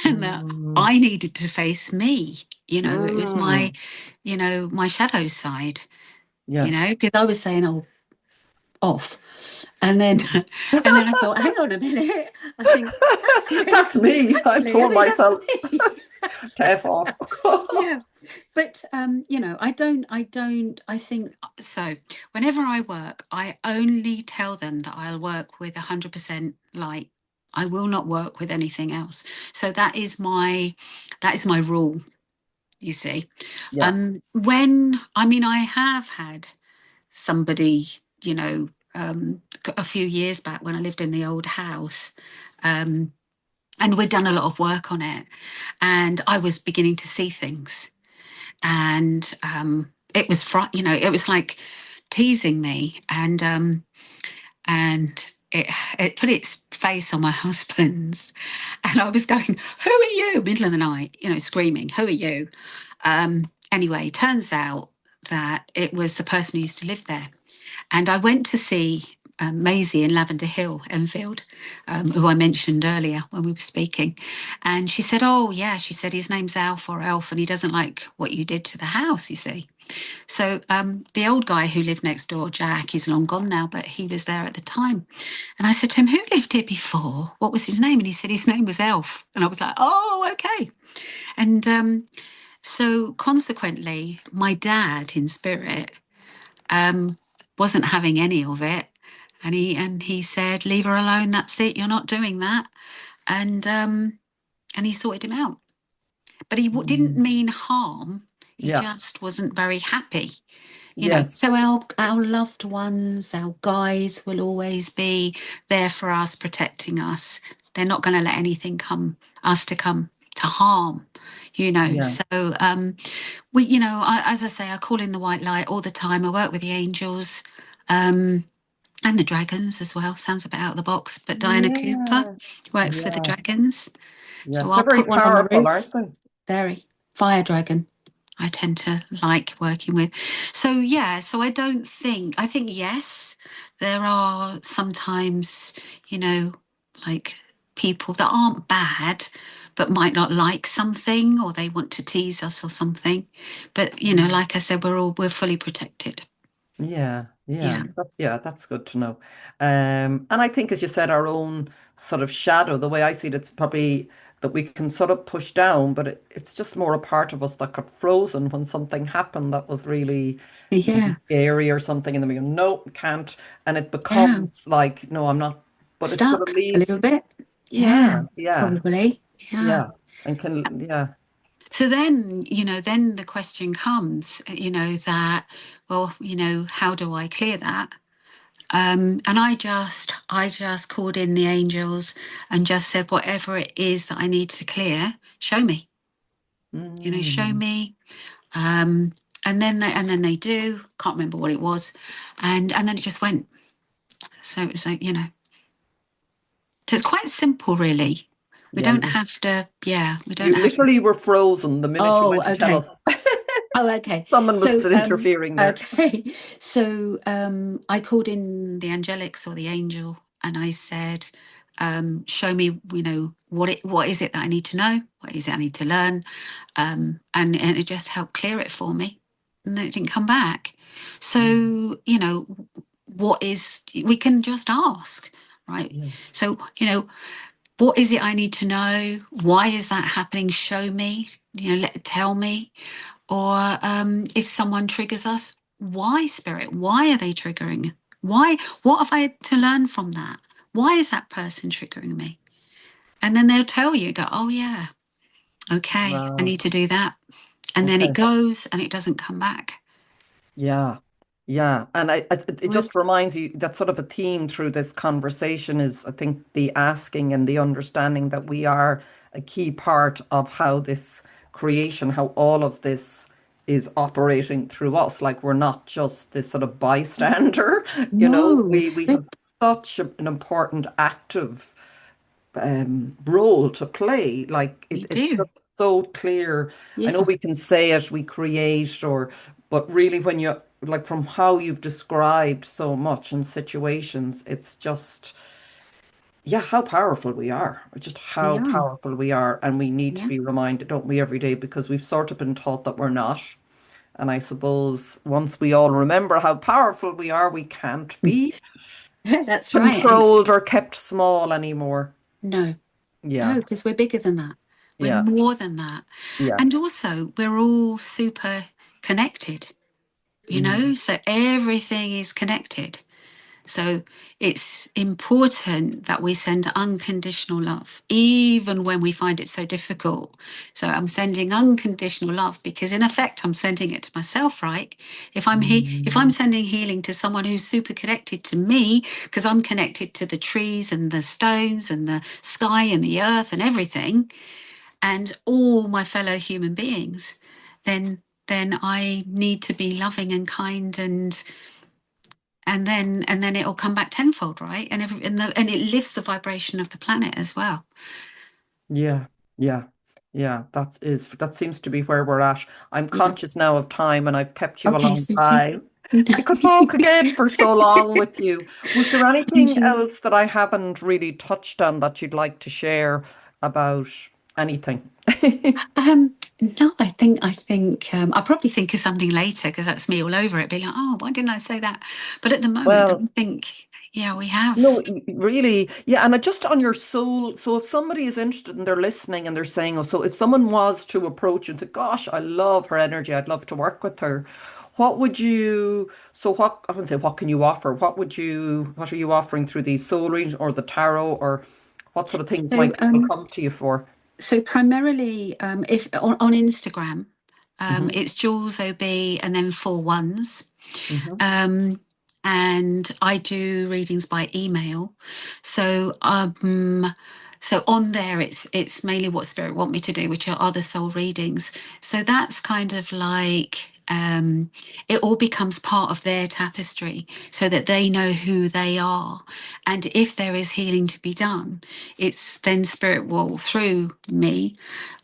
and that Mm, I needed to face me. It was mm, my shadow side. yes. Because I was saying, "Oh, off," and then and then I thought, "Hang on a minute." I think That's me. I've I told think that's myself me. to F off. Yeah, but I think so. Whenever I work, I only tell them that I'll work with 100% light. I will not work with anything else. So that is my rule, you see. Yeah. When I mean I have had somebody, a few years back when I lived in the old house. Um, And we'd done a lot of work on it, and I was beginning to see things, and it was it was like teasing me, and it put its face on my husband's, and I was going, "Who are you?" Middle of the night, screaming, "Who are you?" Anyway, turns out that it was the person who used to live there, and I went to see Maisie in Lavender Hill, Enfield, who I mentioned earlier when we were speaking. And she said, "Oh, yeah," she said, "his name's Alf or Elf, and he doesn't like what you did to the house, you see." So the old guy who lived next door, Jack, he's long gone now, but he was there at the time. And I said to him, "Who lived here before? What was his name?" And he said, "His name was Elf." And I was like, "Oh, okay." And so consequently, my dad in spirit um, wasn't having any of it. And he said, "Leave her alone. That's it. You're not doing that." And he sorted him out. But he didn't Mm. mean harm. He Yeah. just wasn't very happy. Yes. So our loved ones, our guys will always be there for us, protecting us. They're not going to let anything come to harm. Yeah. So as I say, I call in the white light all the time. I work with the angels. And the dragons as well. Sounds a bit out of the box, but Diana Cooper Yeah. works with the Yes. dragons. So Yes. They're I'll very put one on the powerful, aren't roof. they? Very fire dragon. I tend to like working with. So yeah, so I think yes, there are sometimes, you know, like people that aren't bad but might not like something, or they want to tease us or something. But Mm. like I said, we're fully protected. Yeah, yeah, Yeah. that's good to know. And I think, as you said, our own sort of shadow, the way I see it, it's probably that we can sort of push down, but it's just more a part of us that got frozen when something happened that was really maybe Yeah. scary or something, and then we go, no, can't, and it Yeah. becomes like, no, I'm not, but it sort of Stuck a leaves, little bit. yeah, Yeah, yeah, probably. Yeah. yeah, and can, yeah, So then the question comes, that, well, how do I clear that? And I just called in the angels and just said, whatever it is that I need to clear, show me, show mm, me. Um, and then they do, can't remember what it was. And then it just went. So it was like, so it's quite simple, really. We yeah, don't have to, yeah, we don't you have to. literally were frozen the minute you Oh, went to tell okay. us Oh, okay. someone was So, still interfering there. okay. So, I called in the angelics or the angel, and I said, "Show me, what is it that I need to know? What is it I need to learn?" And it just helped clear it for me, and then it didn't come back. Mm, So, we can just ask, right? yeah. So, what is it I need to know? Why is that happening? Show me, tell me. Or if someone triggers us, why, spirit? Why are they triggering? Why? What have I to learn from that? Why is that person triggering me? And then they'll tell you, go, "Oh, yeah, okay, I Wow. need to do that." And then it Okay. goes and it doesn't come back. Yeah. Yeah. And it We're, just reminds you that sort of a theme through this conversation is, I think, the asking and the understanding that we are a key part of how this creation, how all of this is operating through us. Like we're not just this sort of bystander, no, we have such an important active role to play. Like we it's do. just so clear. I know Yeah, we can say it, we create, but really when you like from how you've described so much in situations, it's just yeah, how powerful we are. Just we how are. powerful we are, and we need to Yeah, be reminded, don't we, every day because we've sort of been taught that we're not. And I suppose once we all remember how powerful we are, we can't be that's right. And controlled or kept small anymore. no, no, Yeah, because we're bigger than that. We're yeah, more than that. yeah. And also, we're all super connected. Mm. So everything is connected. So it's important that we send unconditional love, even when we find it so difficult. So I'm sending unconditional love because, in effect, I'm sending it to myself, right? If I'm Mm. sending healing to someone who's super connected to me, because I'm connected to the trees and the stones and the sky and the earth and everything, and all my fellow human beings, then I need to be loving and kind, and then it'll come back tenfold, right? And it lifts the vibration of the planet as well. Yeah, yeah, yeah. That seems to be where we're at. I'm Yeah. conscious now of time, and I've kept you a Okay, long sweetie. time. I could talk again for so long with you. Was there anything Enjoy. else that I haven't really touched on that you'd like to share about anything? No, I'll probably think of something later because that's me all over it. Be like, oh, why didn't I say that? But at the moment, I Well, think, yeah, we have. no, really, yeah. And just on your soul, so if somebody is interested and they're listening and they're saying, oh, so if someone was to approach you and say, gosh, I love her energy, I'd love to work with her, what would you, so what, I wouldn't say, what can you offer? What are you offering through these soul readings or the tarot, or what sort of things So, might people come to you for? so primarily, if on Instagram, Hmm. it's Jules OB and then four ones. Hmm. Um, and I do readings by email. So so on there it's mainly what spirit want me to do, which are other soul readings. So that's kind of like it all becomes part of their tapestry so that they know who they are. And if there is healing to be done, it's then spirit will through me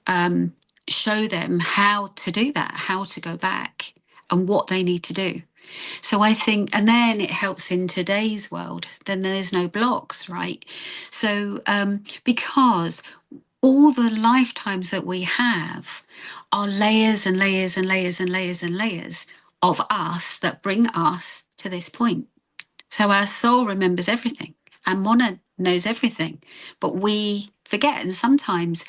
um, show them how to do that, how to go back and what they need to do. So I think, and then it helps in today's world, then there's no blocks, right? So, because all the lifetimes that we have are layers and layers and layers and layers and layers of us that bring us to this point. So our soul remembers everything, and Mona knows everything, but we forget. And sometimes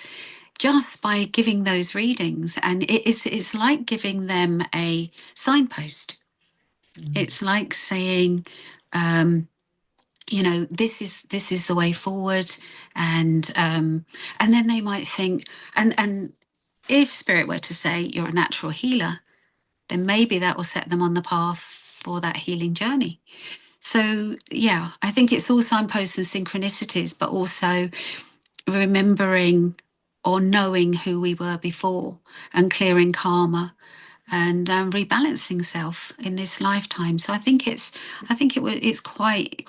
just by giving those readings, and it's like giving them a signpost. It's like saying, um, this is the way forward, and then they might think, and if spirit were to say you're a natural healer, then maybe that will set them on the path for that healing journey. So yeah, I think it's all signposts and synchronicities, but also remembering or knowing who we were before and clearing karma and rebalancing self in this lifetime. So it's quite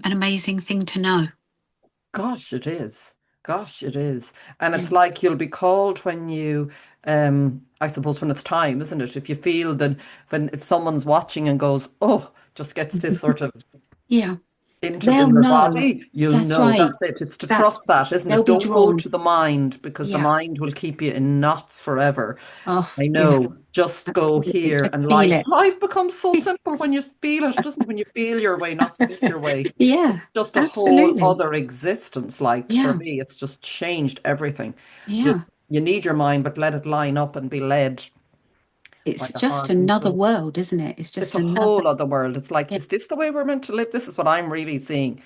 an amazing thing to know. Gosh, it is. Gosh, it is. And Yeah. it's like you'll be called when you, I suppose when it's time, isn't it? If you feel that if someone's watching and goes, oh, just gets this sort of Yeah, entered they'll in their know. body, you'll That's know. right. That's it. It's to That's trust that, isn't they'll it? be Don't go drawn. to the mind because the Yeah. mind will keep you in knots forever. Oh, I yeah. know. Just go Absolutely. here Just and feel life. it. Life becomes so simple when you feel it, doesn't it? When you feel your way, not think your way. Yeah. It's just a whole Absolutely. other existence. Like for Yeah. me, it's just changed everything. You Yeah. you need your mind, but let it line up and be led by It's the just heart and another soul. world, isn't it? It's It's just a another. whole other world. It's like, Yeah. is this the way we're meant to live? This is what I'm really seeing.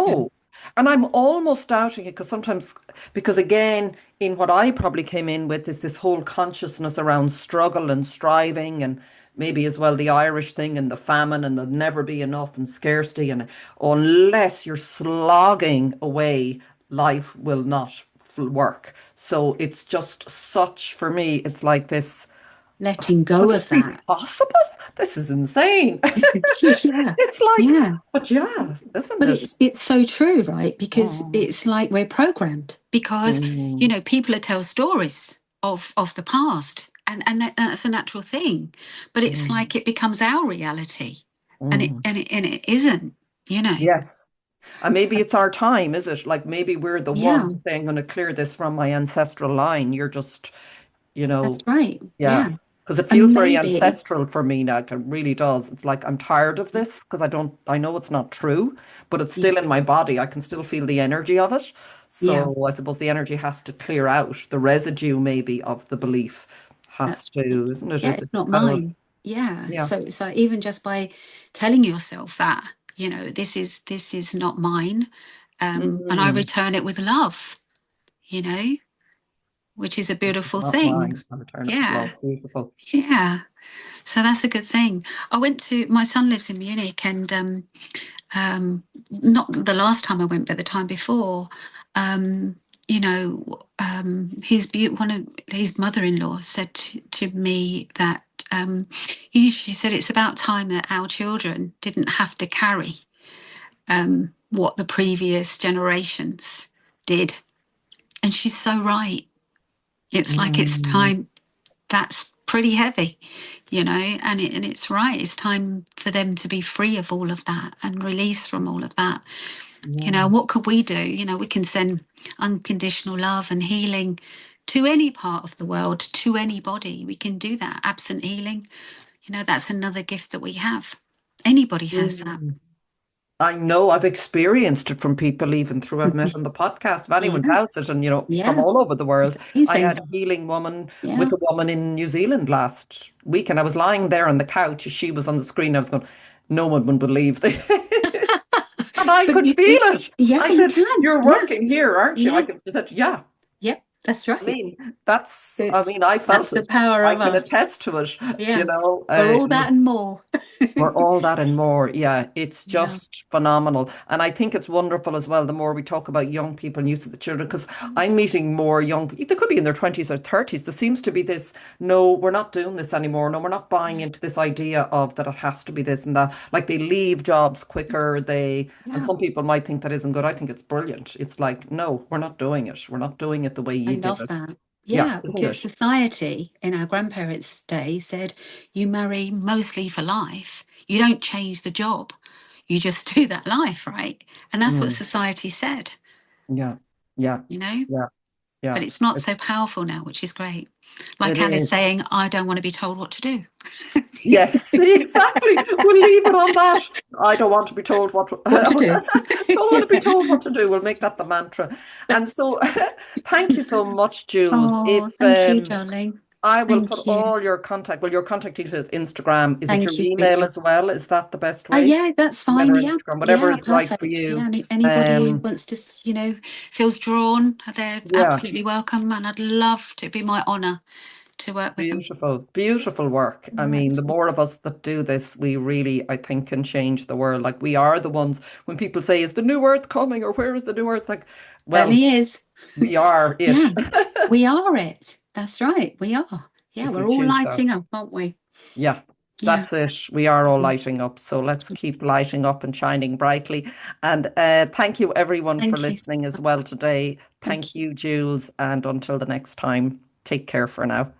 Yeah. Oh, and I'm almost doubting it because sometimes, because again, in what I probably came in with is this whole consciousness around struggle and striving, and maybe as well the Irish thing and the famine and the never be enough and scarcity. And unless you're slogging away, life will not work. So it's just such, for me, it's like this. Letting Could go this of be that. possible? This is insane. Yeah. It's like, Yeah. but yeah, isn't But it? it's so true, right? Because Mm, it's like we're programmed. Because mm, people tell stories of the past, that's a natural thing. But it's mm, like it becomes our reality, mm. and it isn't. You know. Yes. And maybe it's our time, is it? Like maybe we're the Yeah, ones saying, I'm going to clear this from my ancestral line. You're just, you that's know, right. yeah. Yeah, Because it feels and very maybe ancestral for me now. It really does. It's like I'm tired of this because I know it's not true, but it's yeah, still in my body. I can still feel the energy of it. yeah, So I suppose the energy has to clear out the residue maybe of the belief has that's right. to, isn't it? Yeah, Is it's it's not kind of mine. Yeah. Yeah. So it's like, even just by telling yourself that, this is not mine, and I Mm. return it with love, you know, which is a beautiful Not thing. mine. I'm returning it with Yeah. love. Beautiful. Yeah. So that's a good thing. My son lives in Munich, and not the last time I went, but the time before, one of his mother-in-law said to me that, she said it's about time that our children didn't have to carry what the previous generations did. And she's so right. It's like it's Mm. time. That's pretty heavy, and it's right. It's time for them to be free of all of that and release from all of that. Yeah. What could we do? We can send unconditional love and healing to any part of the world, to anybody. We can do that. Absent healing, that's another gift that we have. Anybody has that. Mm. I know I've experienced it from people even through I've met on the podcast. If anyone Yeah, does it, and from yeah, all over the it's world. I had amazing. a healing woman Yeah. with a woman in New Zealand last week, and I was lying there on the couch as she was on the screen. I was going, no one would believe this. And I But could feel it. yeah, I you said, can. you're Yeah, working here, aren't you? yeah, Like I said, yeah. yep. That's I right. mean, It's I felt that's the it. power I of can us. attest to it, you Yeah, know. for all that Yes. and more. For all that and more. Yeah, it's Yeah. just phenomenal. And I think it's wonderful as well, the more we talk about young people and use of the children, because I'm meeting more young people, they could be in their 20s or 30s. There seems to be this, no, we're not doing this anymore. No, we're not buying Yeah. into this idea of that it has to be this and that. Like they leave jobs quicker, and Yeah. some people might think that isn't good. I think it's brilliant. It's like, no, we're not doing it. We're not doing it the way I you did love it. that. Yeah, Yeah, isn't because it? society in our grandparents' day said you marry mostly for life. You don't change the job. You just do that life, right? And that's what Mm, society said, yeah, yeah, you know? yeah, But yeah. it's not so powerful now, which is great. Like It Alice is. saying, I don't want to be told what to do. Yes, exactly. We'll leave it on that. I don't want to be told what to, What to don't do. want to be told what to do. We'll make that the mantra. And so, thank you so much, Jules. Oh, If thank you, darling. I will put Thank you. all your contact, well, your contact details, Instagram. Is it your Thank you, email sweetie. as well? Is that the best Oh, way? yeah, that's Email or fine. Yeah, Instagram, whatever yeah, is right for perfect. Yeah, you. anybody who Um, wants to, feels drawn, they're yeah. absolutely welcome, and I'd love to. It'd be my honour to work with them. Beautiful, beautiful work. I All right, mean, the more sweetie. of us that do this, we really, I think, can change the world. Like we are the ones when people say, "Is the new earth coming?" or "Where is the new earth?" Like, well, Certainly is. we are it Yeah, we are it. That's right. We are. Yeah, if we we're all choose that. lighting up, aren't we? Yeah, Yeah. that's it. We are all lighting up. So let's keep lighting up and shining brightly. And thank you, everyone, for Thank you. listening as well today. Thank Thank you. you, Jules. And until the next time, take care for now.